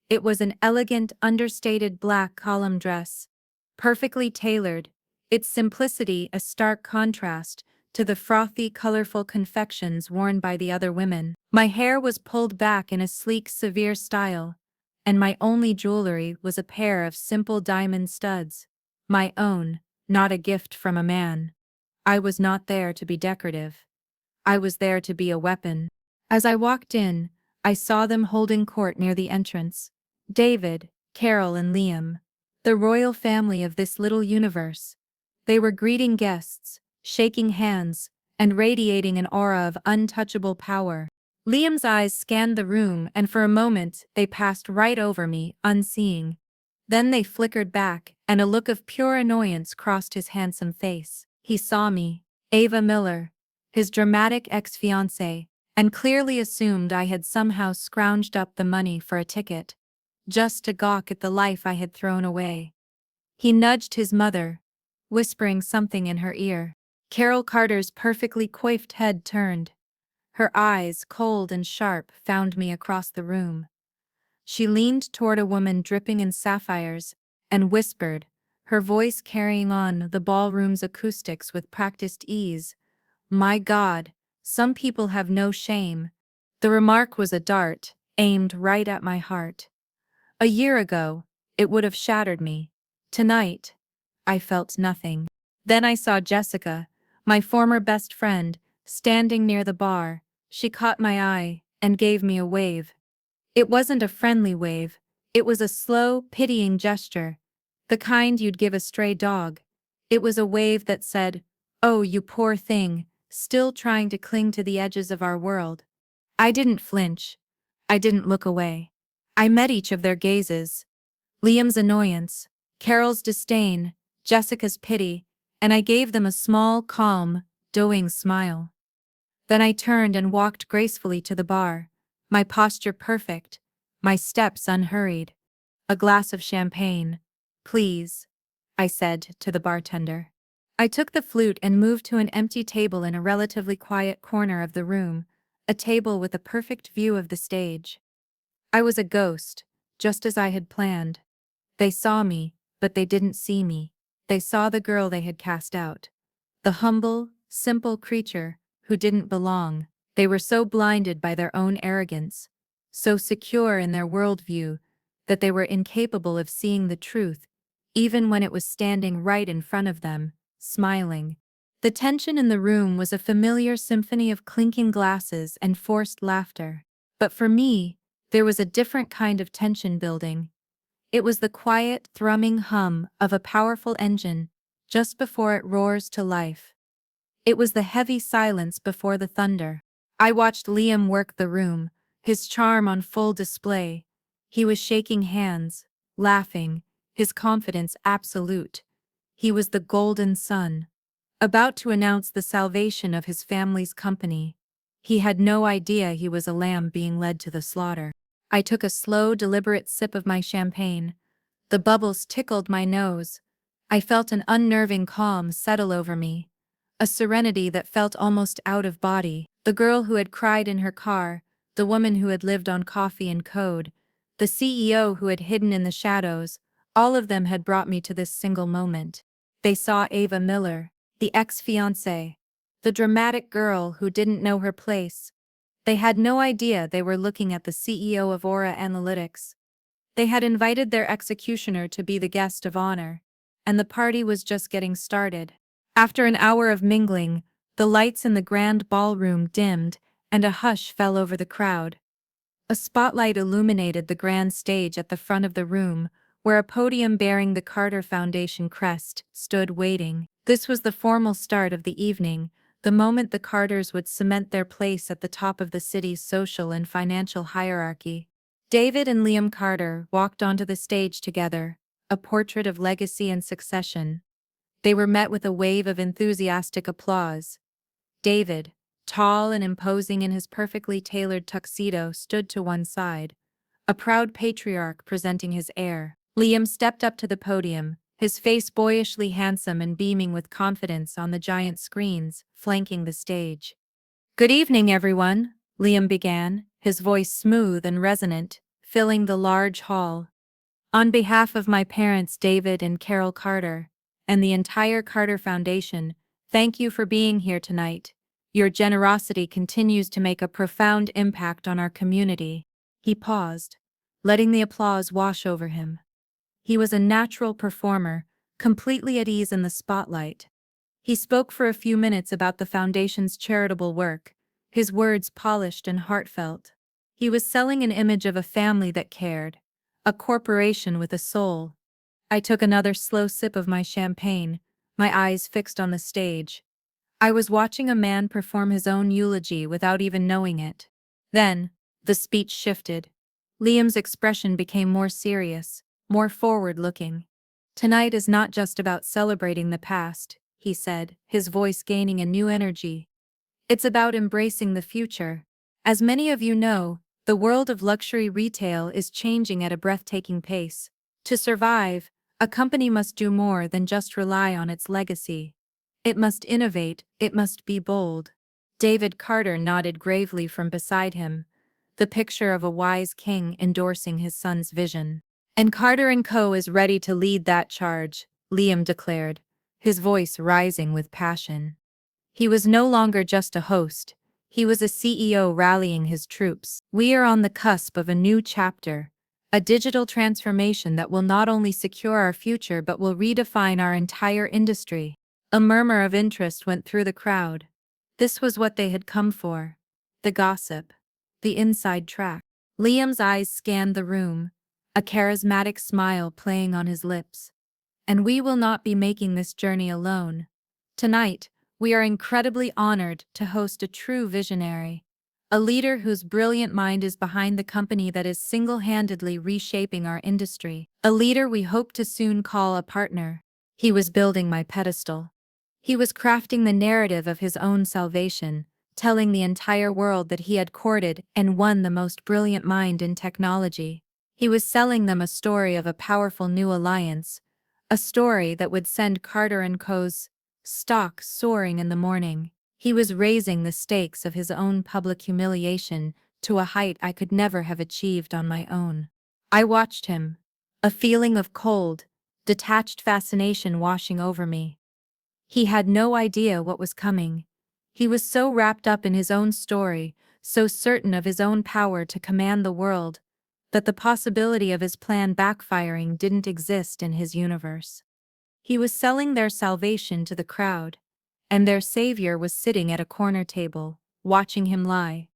It was an elegant, understated black column dress, perfectly tailored, its simplicity a stark contrast to the frothy, colorful confections worn by the other women. My hair was pulled back in a sleek, severe style, and my only jewelry was a pair of simple diamond studs. My own, not a gift from a man. I was not there to be decorative. I was there to be a weapon. As I walked in, I saw them holding court near the entrance. David, Carol and Liam, the royal family of this little universe. They were greeting guests, shaking hands, and radiating an aura of untouchable power. Liam's eyes scanned the room, and for a moment they passed right over me, unseeing. Then they flickered back, and a look of pure annoyance crossed his handsome face. He saw me, Ava Miller, his dramatic ex-fiancée, and clearly assumed I had somehow scrounged up the money for a ticket, just to gawk at the life I had thrown away. He nudged his mother, whispering something in her ear. Carol Carter's perfectly coiffed head turned. Her eyes, cold and sharp, found me across the room. She leaned toward a woman dripping in sapphires and whispered, her voice carrying on the ballroom's acoustics with practiced ease, "My God, some people have no shame." The remark was a dart, aimed right at my heart. A year ago, it would have shattered me. Tonight, I felt nothing. Then I saw Jessica, my former best friend, standing near the bar. She caught my eye and gave me a wave. It wasn't a friendly wave. It was a slow, pitying gesture, the kind you'd give a stray dog. It was a wave that said, "Oh, you poor thing, still trying to cling to the edges of our world." I didn't flinch. I didn't look away. I met each of their gazes. Liam's annoyance, Carol's disdain, Jessica's pity, and I gave them a small, calm, doting smile. Then I turned and walked gracefully to the bar, my posture perfect, my steps unhurried. A glass of champagne, please, I said to the bartender. I took the flute and moved to an empty table in a relatively quiet corner of the room, a table with a perfect view of the stage. I was a ghost, just as I had planned. They saw me, but they didn't see me. They saw the girl they had cast out. The humble, simple creature who didn't belong. They were so blinded by their own arrogance, so secure in their worldview, that they were incapable of seeing the truth, even when it was standing right in front of them, smiling. The tension in the room was a familiar symphony of clinking glasses and forced laughter. But for me, there was a different kind of tension building. It was the quiet, thrumming hum of a powerful engine just before it roars to life. It was the heavy silence before the thunder. I watched Liam work the room, his charm on full display. He was shaking hands, laughing, his confidence absolute. He was the golden son, about to announce the salvation of his family's company. He had no idea he was a lamb being led to the slaughter. I took a slow, deliberate sip of my champagne. The bubbles tickled my nose. I felt an unnerving calm settle over me, a serenity that felt almost out of body. The girl who had cried in her car, the woman who had lived on coffee and code, the CEO who had hidden in the shadows, all of them had brought me to this single moment. They saw Ava Miller, the ex-fiancée, the dramatic girl who didn't know her place. They had no idea they were looking at the CEO of Aura Analytics. They had invited their executioner to be the guest of honor, and the party was just getting started. After an hour of mingling, the lights in the grand ballroom dimmed and a hush fell over the crowd. A spotlight illuminated the grand stage at the front of the room, where a podium bearing the Carter Foundation crest stood waiting. This was the formal start of the evening, the moment the Carters would cement their place at the top of the city's social and financial hierarchy. David and Liam Carter walked onto the stage together, a portrait of legacy and succession. They were met with a wave of enthusiastic applause. David, tall and imposing in his perfectly tailored tuxedo, stood to one side, a proud patriarch presenting his heir. Liam stepped up to the podium, his face boyishly handsome and beaming with confidence on the giant screens flanking the stage. "Good evening, everyone," Liam began, his voice smooth and resonant, filling the large hall. "On behalf of my parents David and Carol Carter, and the entire Carter Foundation, thank you for being here tonight. Your generosity continues to make a profound impact on our community." He paused, letting the applause wash over him. He was a natural performer, completely at ease in the spotlight. He spoke for a few minutes about the Foundation's charitable work, his words polished and heartfelt. He was selling an image of a family that cared, a corporation with a soul. I took another slow sip of my champagne, my eyes fixed on the stage. I was watching a man perform his own eulogy without even knowing it. Then, the speech shifted. Liam's expression became more serious, more forward-looking. "Tonight is not just about celebrating the past," he said, his voice gaining a new energy. "It's about embracing the future. As many of you know, the world of luxury retail is changing at a breathtaking pace. To survive, a company must do more than just rely on its legacy. It must innovate, it must be bold." David Carter nodded gravely from beside him, the picture of a wise king endorsing his son's vision. "And Carter & Co. is ready to lead that charge," Liam declared, his voice rising with passion. He was no longer just a host, he was a CEO rallying his troops. "We are on the cusp of a new chapter, a digital transformation that will not only secure our future but will redefine our entire industry." A murmur of interest went through the crowd. This was what they had come for. The gossip. The inside track. Liam's eyes scanned the room, a charismatic smile playing on his lips. "And we will not be making this journey alone. Tonight, we are incredibly honored to host a true visionary, a leader whose brilliant mind is behind the company that is single-handedly reshaping our industry, a leader we hope to soon call a partner." He was building my pedestal. He was crafting the narrative of his own salvation, telling the entire world that he had courted and won the most brilliant mind in technology. He was selling them a story of a powerful new alliance, a story that would send Carter & Co.'s stock soaring in the morning. He was raising the stakes of his own public humiliation to a height I could never have achieved on my own. I watched him, a feeling of cold, detached fascination washing over me. He had no idea what was coming. He was so wrapped up in his own story, so certain of his own power to command the world, that the possibility of his plan backfiring didn't exist in his universe. He was selling their salvation to the crowd, and their savior was sitting at a corner table, watching him lie.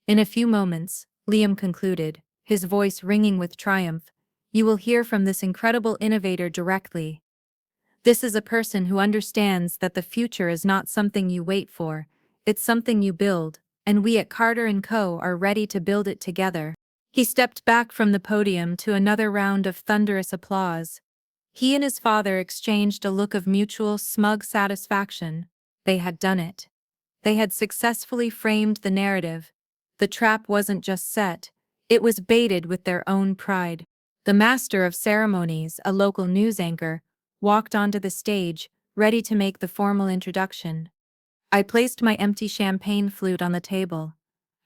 In a few moments, Liam concluded, his voice ringing with triumph, "You will hear from this incredible innovator directly. This is a person who understands that the future is not something you wait for, it's something you build, and we at Carter & Co. are ready to build it together." He stepped back from the podium to another round of thunderous applause. He and his father exchanged a look of mutual, smug satisfaction. They had done it. They had successfully framed the narrative. The trap wasn't just set, it was baited with their own pride. The master of ceremonies, a local news anchor, walked onto the stage, ready to make the formal introduction. I placed my empty champagne flute on the table.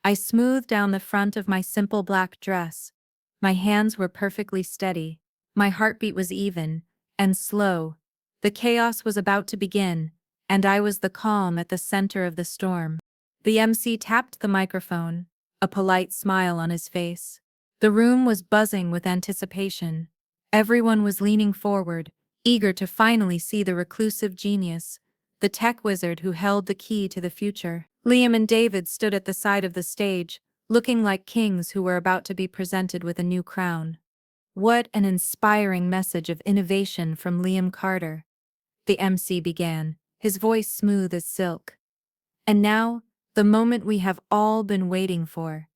I smoothed down the front of my simple black dress. My hands were perfectly steady. My heartbeat was even and slow. The chaos was about to begin, and I was the calm at the center of the storm. The MC tapped the microphone, a polite smile on his face. The room was buzzing with anticipation. Everyone was leaning forward, eager to finally see the reclusive genius, the tech wizard who held the key to the future. Liam and David stood at the side of the stage, looking like kings who were about to be presented with a new crown. What an inspiring message of innovation from Liam Carter. The MC began, his voice smooth as silk. And now, the moment we have all been waiting for.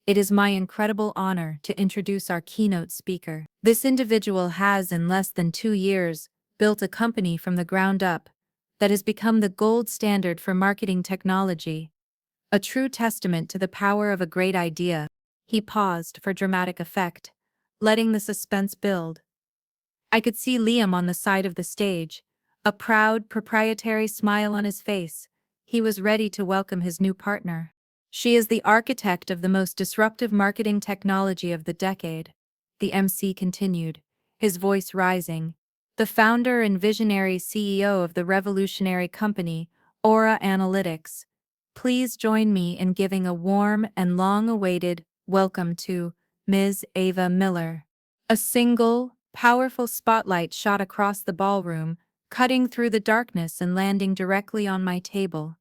It is my incredible honor to introduce our keynote speaker. This individual has, in less than 2 years, built a company from the ground up that has become the gold standard for marketing technology. A true testament to the power of a great idea. He paused for dramatic effect, letting the suspense build. I could see Liam on the side of the stage, a proud, proprietary smile on his face. He was ready to welcome his new partner. "She is the architect of the most disruptive marketing technology of the decade," the MC continued, his voice rising. "The founder and visionary CEO of the revolutionary company, Aura Analytics. Please join me in giving a warm and long-awaited welcome to Ms. Ava Miller." A single, powerful spotlight shot across the ballroom, cutting through the darkness and landing directly on my table.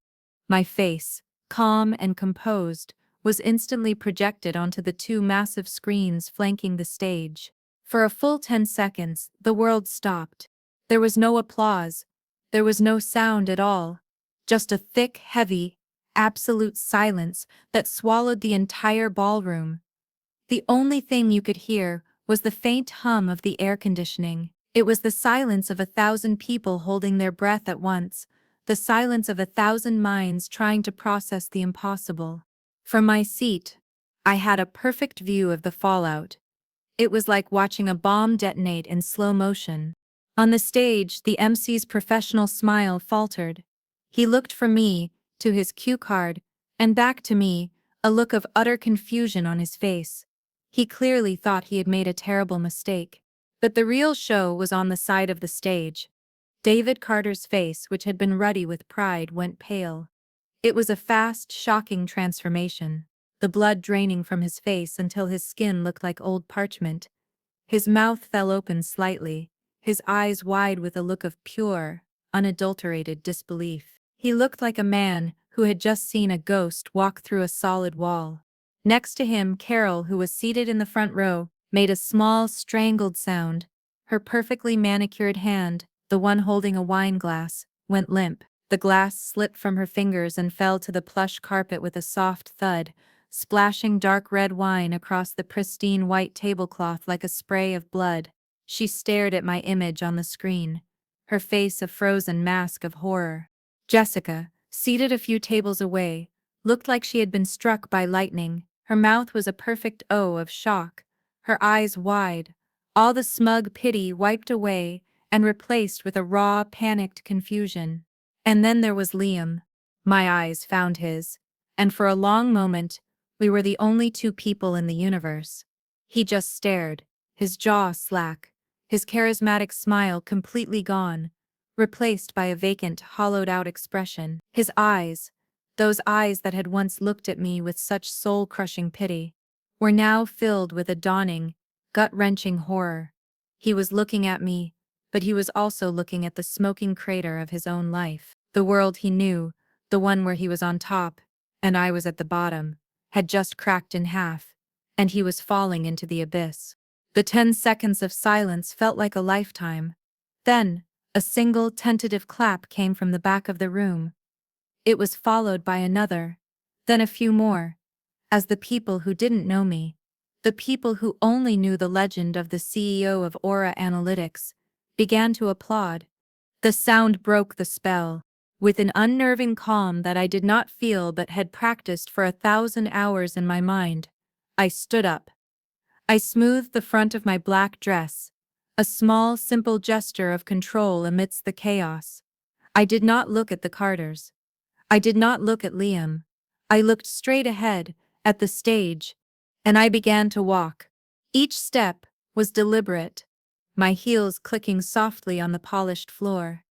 My face, calm and composed, was instantly projected onto the 2 massive screens flanking the stage. For a full 10 seconds, the world stopped. There was no applause. There was no sound at all. Just a thick, heavy, absolute silence that swallowed the entire ballroom. The only thing you could hear was the faint hum of the air conditioning. It was the silence of 1,000 people holding their breath at once, the silence of 1,000 minds trying to process the impossible. From my seat, I had a perfect view of the fallout. It was like watching a bomb detonate in slow motion. On the stage, the MC's professional smile faltered. He looked from me, to his cue card, and back to me, a look of utter confusion on his face. He clearly thought he had made a terrible mistake. But the real show was on the side of the stage. David Carter's face, which had been ruddy with pride, went pale. It was a fast, shocking transformation, the blood draining from his face until his skin looked like old parchment. His mouth fell open slightly, his eyes wide with a look of pure, unadulterated disbelief. He looked like a man who had just seen a ghost walk through a solid wall. Next to him, Carol, who was seated in the front row, made a small, strangled sound. Her perfectly manicured hand, the one holding a wine glass, went limp. The glass slipped from her fingers and fell to the plush carpet with a soft thud, splashing dark red wine across the pristine white tablecloth like a spray of blood. She stared at my image on the screen, her face a frozen mask of horror. Jessica, seated a few tables away, looked like she had been struck by lightning. Her mouth was a perfect O of shock, her eyes wide, all the smug pity wiped away and replaced with a raw, panicked confusion. And then there was Liam. My eyes found his, and for a long moment, we were the only two people in the universe. He just stared, his jaw slack, his charismatic smile completely gone, replaced by a vacant, hollowed-out expression. His eyes, those eyes that had once looked at me with such soul-crushing pity, were now filled with a dawning, gut-wrenching horror. He was looking at me, but he was also looking at the smoking crater of his own life. The world he knew, the one where he was on top, and I was at the bottom, had just cracked in half, and he was falling into the abyss. The 10 seconds of silence felt like a lifetime. Then, a single tentative clap came from the back of the room. It was followed by another, then a few more, as the people who didn't know me, the people who only knew the legend of the CEO of Aura Analytics, began to applaud. The sound broke the spell. With an unnerving calm that I did not feel but had practiced for 1,000 hours in my mind, I stood up. I smoothed the front of my black dress, a small, simple gesture of control amidst the chaos. I did not look at the Carters. I did not look at Liam. I looked straight ahead, at the stage, and I began to walk. Each step was deliberate, my heels clicking softly on the polished floor.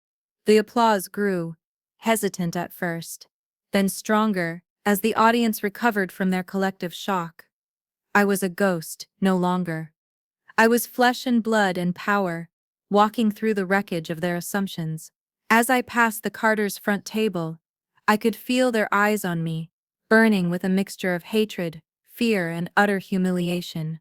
The applause grew, hesitant at first, then stronger as the audience recovered from their collective shock. I was a ghost, no longer. I was flesh and blood and power, walking through the wreckage of their assumptions. As I passed the Carters' front table, I could feel their eyes on me, burning with a mixture of hatred, fear, and utter humiliation.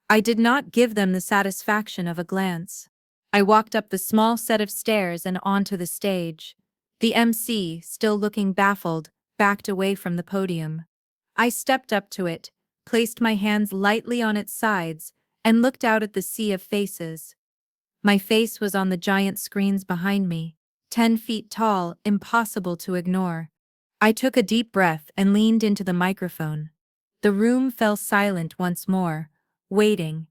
I did not give them the satisfaction of a glance. I walked up the small set of stairs and onto the stage. The MC, still looking baffled, backed away from the podium. I stepped up to it, placed my hands lightly on its sides, and looked out at the sea of faces. My face was on the giant screens behind me, 10 feet tall, impossible to ignore. I took a deep breath and leaned into the microphone. The room fell silent once more, waiting.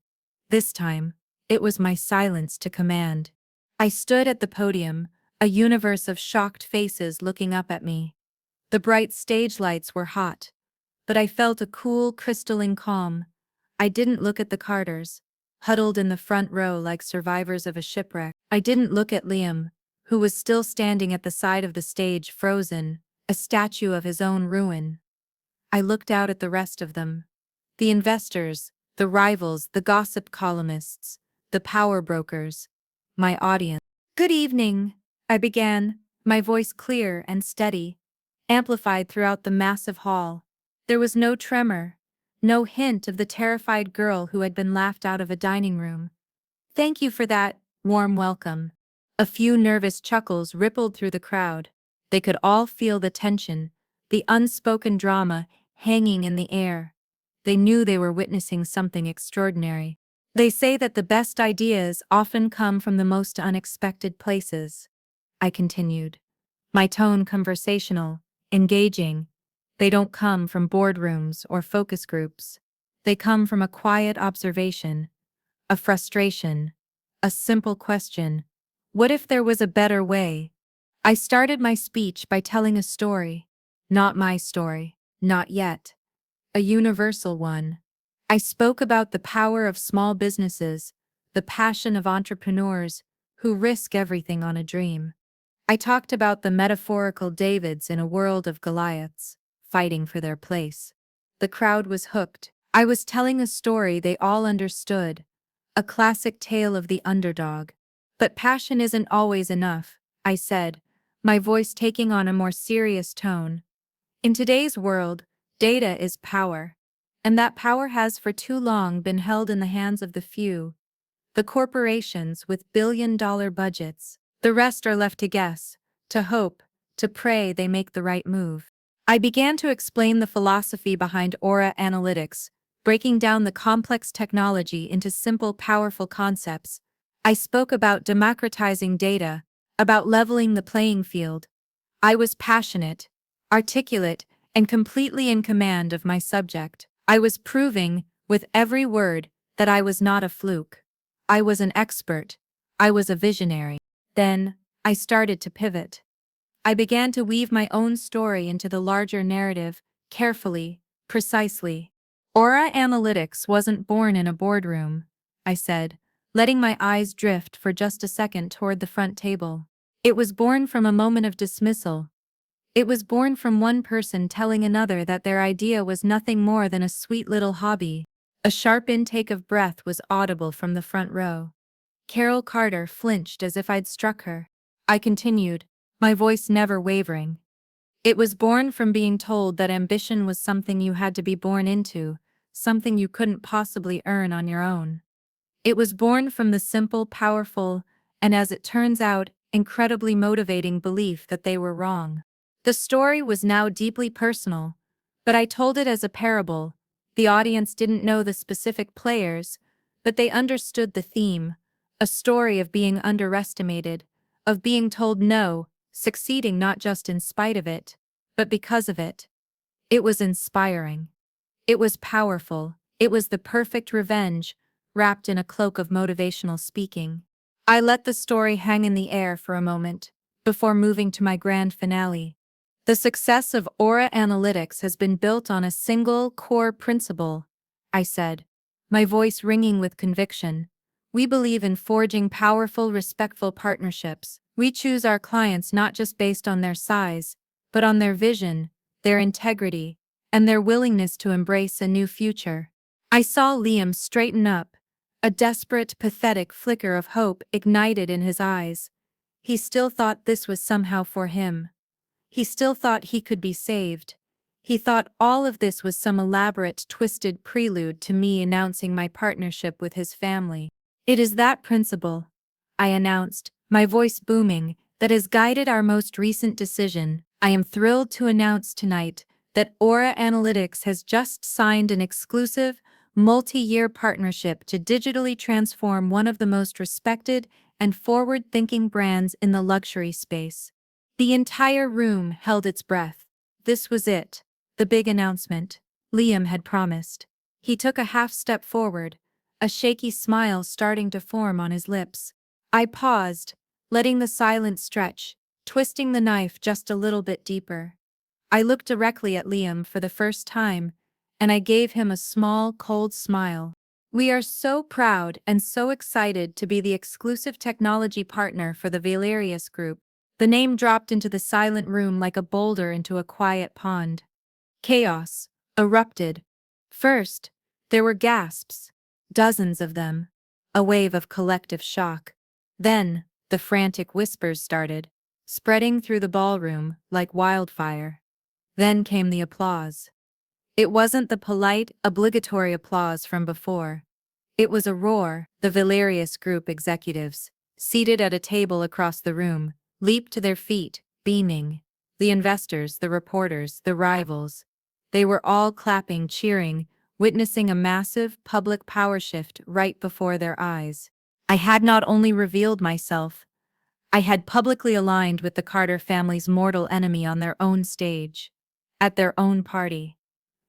This time, it was my silence to command. I stood at the podium, a universe of shocked faces looking up at me. The bright stage lights were hot, but I felt a cool, crystalline calm. I didn't look at the Carters, huddled in the front row like survivors of a shipwreck. I didn't look at Liam, who was still standing at the side of the stage frozen, a statue of his own ruin. I looked out at the rest of them. The investors, the rivals, the gossip columnists, the power brokers, my audience. "Good evening," I began, my voice clear and steady, amplified throughout the massive hall. There was no tremor, no hint of the terrified girl who had been laughed out of a dining room. "Thank you for that warm welcome." A few nervous chuckles rippled through the crowd. They could all feel the tension, the unspoken drama hanging in the air. They knew they were witnessing something extraordinary. "They say that the best ideas often come from the most unexpected places," I continued, my tone conversational, engaging. "They don't come from boardrooms or focus groups. They come from a quiet observation, a frustration, a simple question. What if there was a better way?" I started my speech by telling a story. Not my story, not yet. A universal one. I spoke about the power of small businesses, the passion of entrepreneurs who risk everything on a dream. I talked about the metaphorical Davids in a world of Goliaths, fighting for their place. The crowd was hooked. I was telling a story they all understood, a classic tale of the underdog. "But passion isn't always enough," I said, my voice taking on a more serious tone. "In today's world, data is power, and that power has for too long been held in the hands of the few, the corporations with billion-dollar budgets. The rest are left to guess, to hope, to pray they make the right move." I began to explain the philosophy behind Aura Analytics, breaking down the complex technology into simple, powerful concepts. I spoke about democratizing data, about leveling the playing field. I was passionate, articulate, and completely in command of my subject. I was proving, with every word, that I was not a fluke. I was an expert. I was a visionary. Then, I started to pivot. I began to weave my own story into the larger narrative, carefully, precisely. Aura analytics wasn't born in a boardroom, I said, letting my eyes drift for just a second toward the front table. It was born from a moment of dismissal. It was born from one person telling another that their idea was nothing more than a sweet little hobby. A sharp intake of breath was audible from the front row. Carol Carter flinched as if I'd struck her. I continued, my voice never wavering. It was born from being told that ambition was something you had to be born into, something you couldn't possibly earn on your own. It was born from the simple, powerful, and as it turns out, incredibly motivating belief that they were wrong. The story was now deeply personal, but I told it as a parable. The audience didn't know the specific players, but they understood the theme, a story of being underestimated, of being told no, succeeding not just in spite of it, but because of it. It was inspiring. It was powerful. It was the perfect revenge, wrapped in a cloak of motivational speaking. I let the story hang in the air for a moment, before moving to my grand finale. The success of Aura Analytics has been built on a single core principle, I said, my voice ringing with conviction. We believe in forging powerful, respectful partnerships. We choose our clients not just based on their size, but on their vision, their integrity, and their willingness to embrace a new future. I saw Liam straighten up, a desperate, pathetic flicker of hope ignited in his eyes. He still thought this was somehow for him. He still thought he could be saved. He thought all of this was some elaborate, twisted prelude to me announcing my partnership with his family. It is that principle, I announced, my voice booming, that has guided our most recent decision. I am thrilled to announce tonight that Aura Analytics has just signed an exclusive, multi-year partnership to digitally transform one of the most respected and forward-thinking brands in the luxury space. The entire room held its breath. This was it, the big announcement Liam had promised. He took a half step forward, a shaky smile starting to form on his lips. I paused, letting the silence stretch, twisting the knife just a little bit deeper. I looked directly at Liam for the first time, and I gave him a small, cold smile. We are so proud and so excited to be the exclusive technology partner for the Valerius Group. The name dropped into the silent room like a boulder into a quiet pond. Chaos erupted. First, there were gasps, dozens of them, a wave of collective shock. Then, the frantic whispers started, spreading through the ballroom like wildfire. Then came the applause. It wasn't the polite, obligatory applause from before. It was a roar. The Valerius Group executives, seated at a table across the room, leaped to their feet, beaming. The investors, the reporters, the rivals. They were all clapping, cheering, witnessing a massive, public power shift right before their eyes. I had not only revealed myself, I had publicly aligned with the Carter family's mortal enemy on their own stage, at their own party.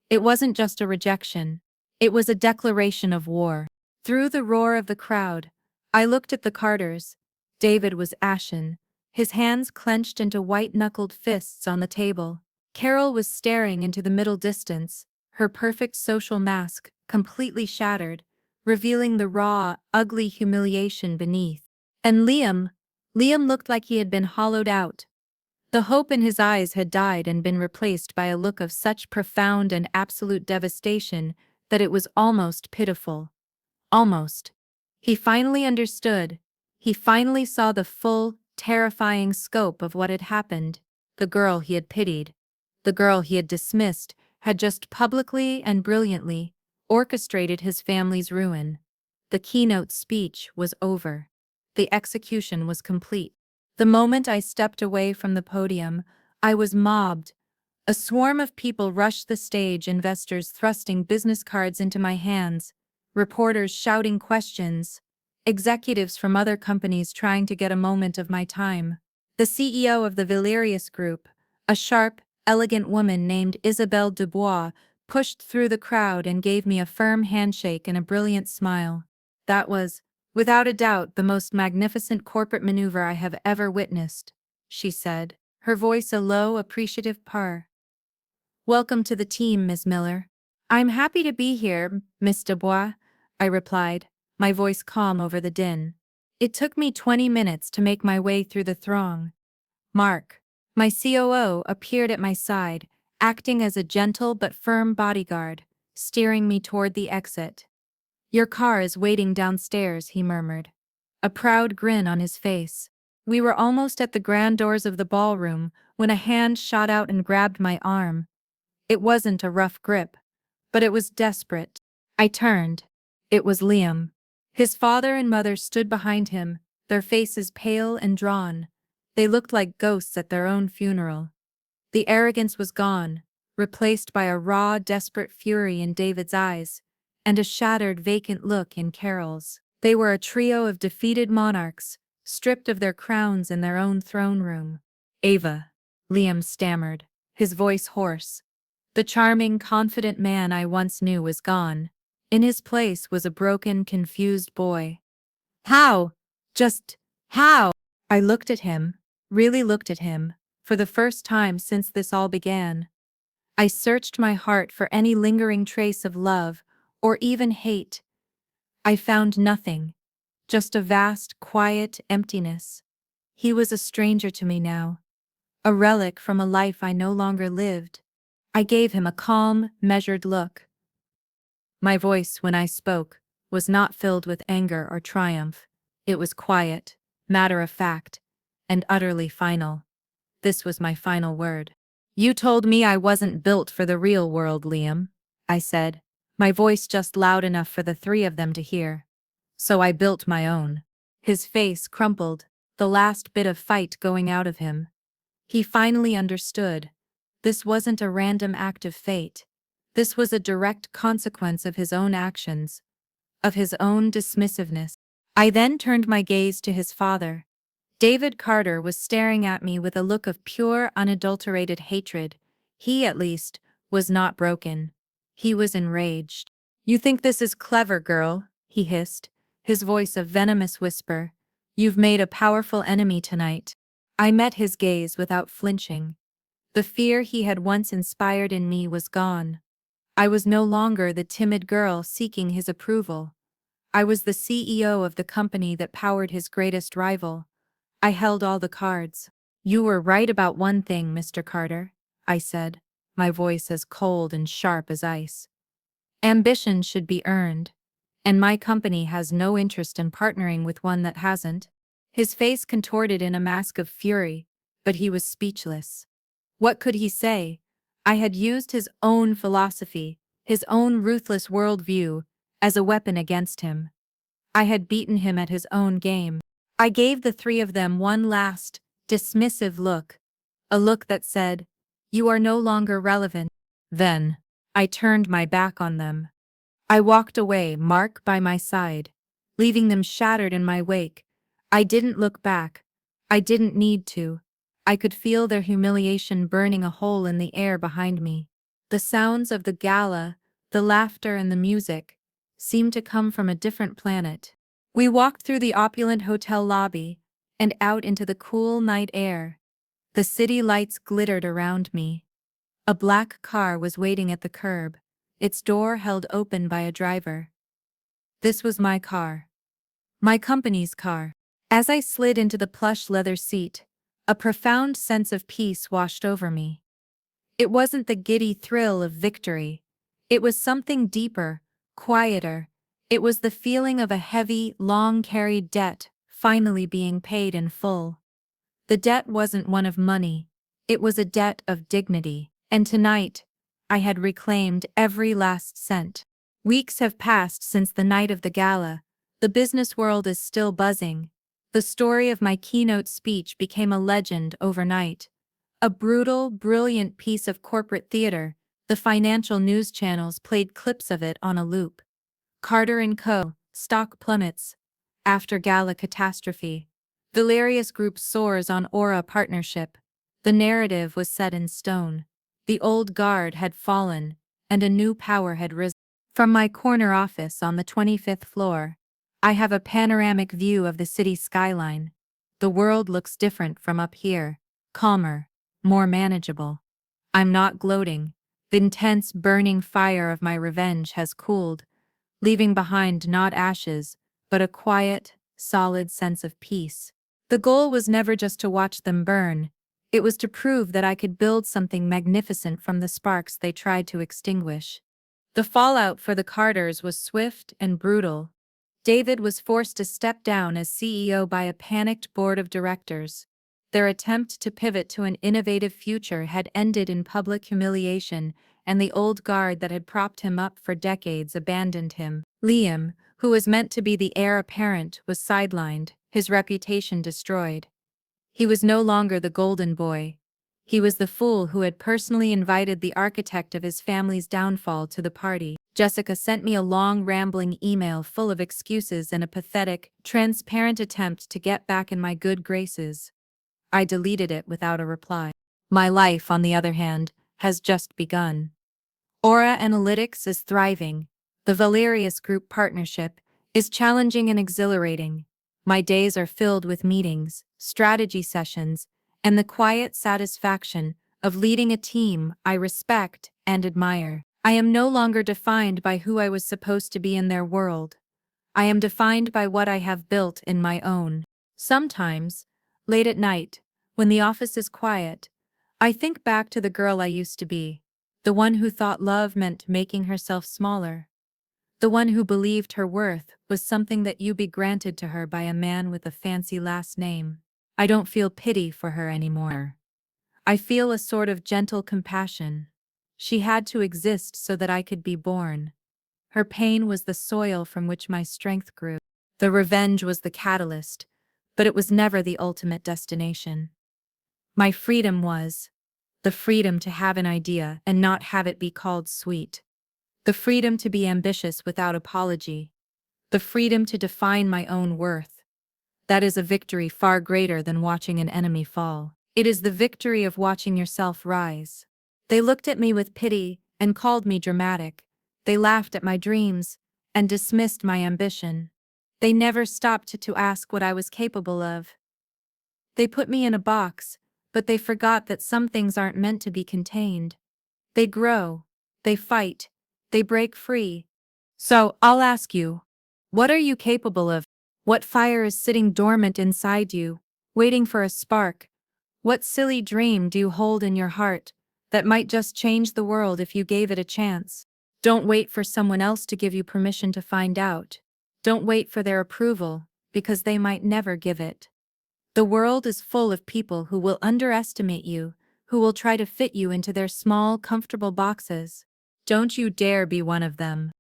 It wasn't just a rejection, it was a declaration of war. Through the roar of the crowd, I looked at the Carters. David was ashen, his hands clenched into white-knuckled fists on the table. Carol was staring into the middle distance, her perfect social mask completely shattered, revealing the raw, ugly humiliation beneath. And Liam looked like he had been hollowed out. The hope in his eyes had died and been replaced by a look of such profound and absolute devastation that it was almost pitiful. Almost. He finally understood. He finally saw the full, terrifying scope of what had happened. The girl he had pitied, the girl he had dismissed, had just publicly and brilliantly orchestrated his family's ruin. The keynote speech was over. The execution was complete. The moment I stepped away from the podium, I was mobbed. A swarm of people rushed the stage, investors thrusting business cards into my hands, reporters shouting questions, executives from other companies trying to get a moment of my time. The CEO of the Valerius Group, a sharp, elegant woman named Isabelle Dubois pushed through the crowd and gave me a firm handshake and a brilliant smile. That was, without a doubt, the most magnificent corporate maneuver I have ever witnessed, she said, her voice a low, appreciative purr. Welcome to the team, Miss Miller. I'm happy to be here, Miss Dubois, I replied, my voice calm over the din. It took me 20 minutes to make my way through the throng. Mark, my COO, appeared at my side, acting as a gentle but firm bodyguard, steering me toward the exit. Your car is waiting downstairs, he murmured, a proud grin on his face. We were almost at the grand doors of the ballroom when a hand shot out and grabbed my arm. It wasn't a rough grip, but it was desperate. I turned. It was Liam. His father and mother stood behind him, their faces pale and drawn. They looked like ghosts at their own funeral. The arrogance was gone, replaced by a raw, desperate fury in David's eyes, and a shattered, vacant look in Carol's. They were a trio of defeated monarchs, stripped of their crowns in their own throne room. Ava, Liam stammered, his voice hoarse. The charming, confident man I once knew was gone. In his place was a broken, confused boy. How? Just how? I looked at him, really looked at him, for the first time since this all began. I searched my heart for any lingering trace of love, or even hate. I found nothing, just a vast, quiet emptiness. He was a stranger to me now, a relic from a life I no longer lived. I gave him a calm, measured look. My voice, when I spoke, was not filled with anger or triumph. It was quiet, matter-of-fact, and utterly final. This was my final word. You told me I wasn't built for the real world, Liam, I said, my voice just loud enough for the three of them to hear. So I built my own. His face crumpled, the last bit of fight going out of him. He finally understood. This wasn't a random act of fate. This was a direct consequence of his own actions, of his own dismissiveness. I then turned my gaze to his father. David Carter was staring at me with a look of pure, unadulterated hatred. He, at least, was not broken. He was enraged. You think this is clever, girl, he hissed, his voice a venomous whisper. You've made a powerful enemy tonight. I met his gaze without flinching. The fear he had once inspired in me was gone. I was no longer the timid girl seeking his approval. I was the CEO of the company that powered his greatest rival. I held all the cards. You were right about one thing, Mr. Carter, I said, my voice as cold and sharp as ice. Ambition should be earned, and my company has no interest in partnering with one that hasn't. His face contorted in a mask of fury, but he was speechless. What could he say? I had used his own philosophy, his own ruthless worldview, as a weapon against him. I had beaten him at his own game. I gave the three of them one last, dismissive look, a look that said, "You are no longer relevant." Then, I turned my back on them. I walked away, Mark by my side, leaving them shattered in my wake. I didn't look back. I didn't need to. I could feel their humiliation burning a hole in the air behind me. The sounds of the gala, the laughter and the music, seemed to come from a different planet. We walked through the opulent hotel lobby and out into the cool night air. The city lights glittered around me. A black car was waiting at the curb, its door held open by a driver. This was my car. My company's car. As I slid into the plush leather seat, a profound sense of peace washed over me. It wasn't the giddy thrill of victory. It was something deeper, quieter. It was the feeling of a heavy, long-carried debt finally being paid in full. The debt wasn't one of money. It was a debt of dignity. And tonight, I had reclaimed every last cent. Weeks have passed since the night of the gala. The business world is still buzzing. The story of my keynote speech became a legend overnight. A brutal, brilliant piece of corporate theater. The financial news channels played clips of it on a loop. Carter & Co. stock plummets. After gala catastrophe. Valerius Group soars on Aura partnership. The narrative was set in stone. The old guard had fallen, and a new power had risen. From my corner office on the 25th floor, I have a panoramic view of the city skyline. The world looks different from up here, calmer, more manageable. I'm not gloating. The intense, burning fire of my revenge has cooled, leaving behind not ashes, but a quiet, solid sense of peace. The goal was never just to watch them burn. It was to prove that I could build something magnificent from the sparks they tried to extinguish. The fallout for the Carters was swift and brutal. David was forced to step down as CEO by a panicked board of directors. Their attempt to pivot to an innovative future had ended in public humiliation, and the old guard that had propped him up for decades abandoned him. Liam, who was meant to be the heir apparent, was sidelined, his reputation destroyed. He was no longer the golden boy. He was the fool who had personally invited the architect of his family's downfall to the party. Jessica sent me a long, rambling email full of excuses and a pathetic, transparent attempt to get back in my good graces. I deleted it without a reply. My life, on the other hand, has just begun. Aura Analytics is thriving. The Valerius Group partnership is challenging and exhilarating. My days are filled with meetings, strategy sessions, and the quiet satisfaction of leading a team I respect and admire. I am no longer defined by who I was supposed to be in their world. I am defined by what I have built in my own. Sometimes, late at night, when the office is quiet, I think back to the girl I used to be, the one who thought love meant making herself smaller, the one who believed her worth was something that you be granted to her by a man with a fancy last name. I don't feel pity for her anymore. I feel a sort of gentle compassion. She had to exist so that I could be born. Her pain was the soil from which my strength grew. The revenge was the catalyst, but it was never the ultimate destination. My freedom was the freedom to have an idea and not have it be called sweet. The freedom to be ambitious without apology. The freedom to define my own worth. That is a victory far greater than watching an enemy fall. It is the victory of watching yourself rise. They looked at me with pity and called me dramatic. They laughed at my dreams and dismissed my ambition. They never stopped to ask what I was capable of. They put me in a box, but they forgot that some things aren't meant to be contained. They grow, they fight, they break free. So, I'll ask you, what are you capable of? What fire is sitting dormant inside you, waiting for a spark? What silly dream do you hold in your heart that might just change the world if you gave it a chance? Don't wait for someone else to give you permission to find out. Don't wait for their approval, because they might never give it. The world is full of people who will underestimate you, who will try to fit you into their small, comfortable boxes. Don't you dare be one of them.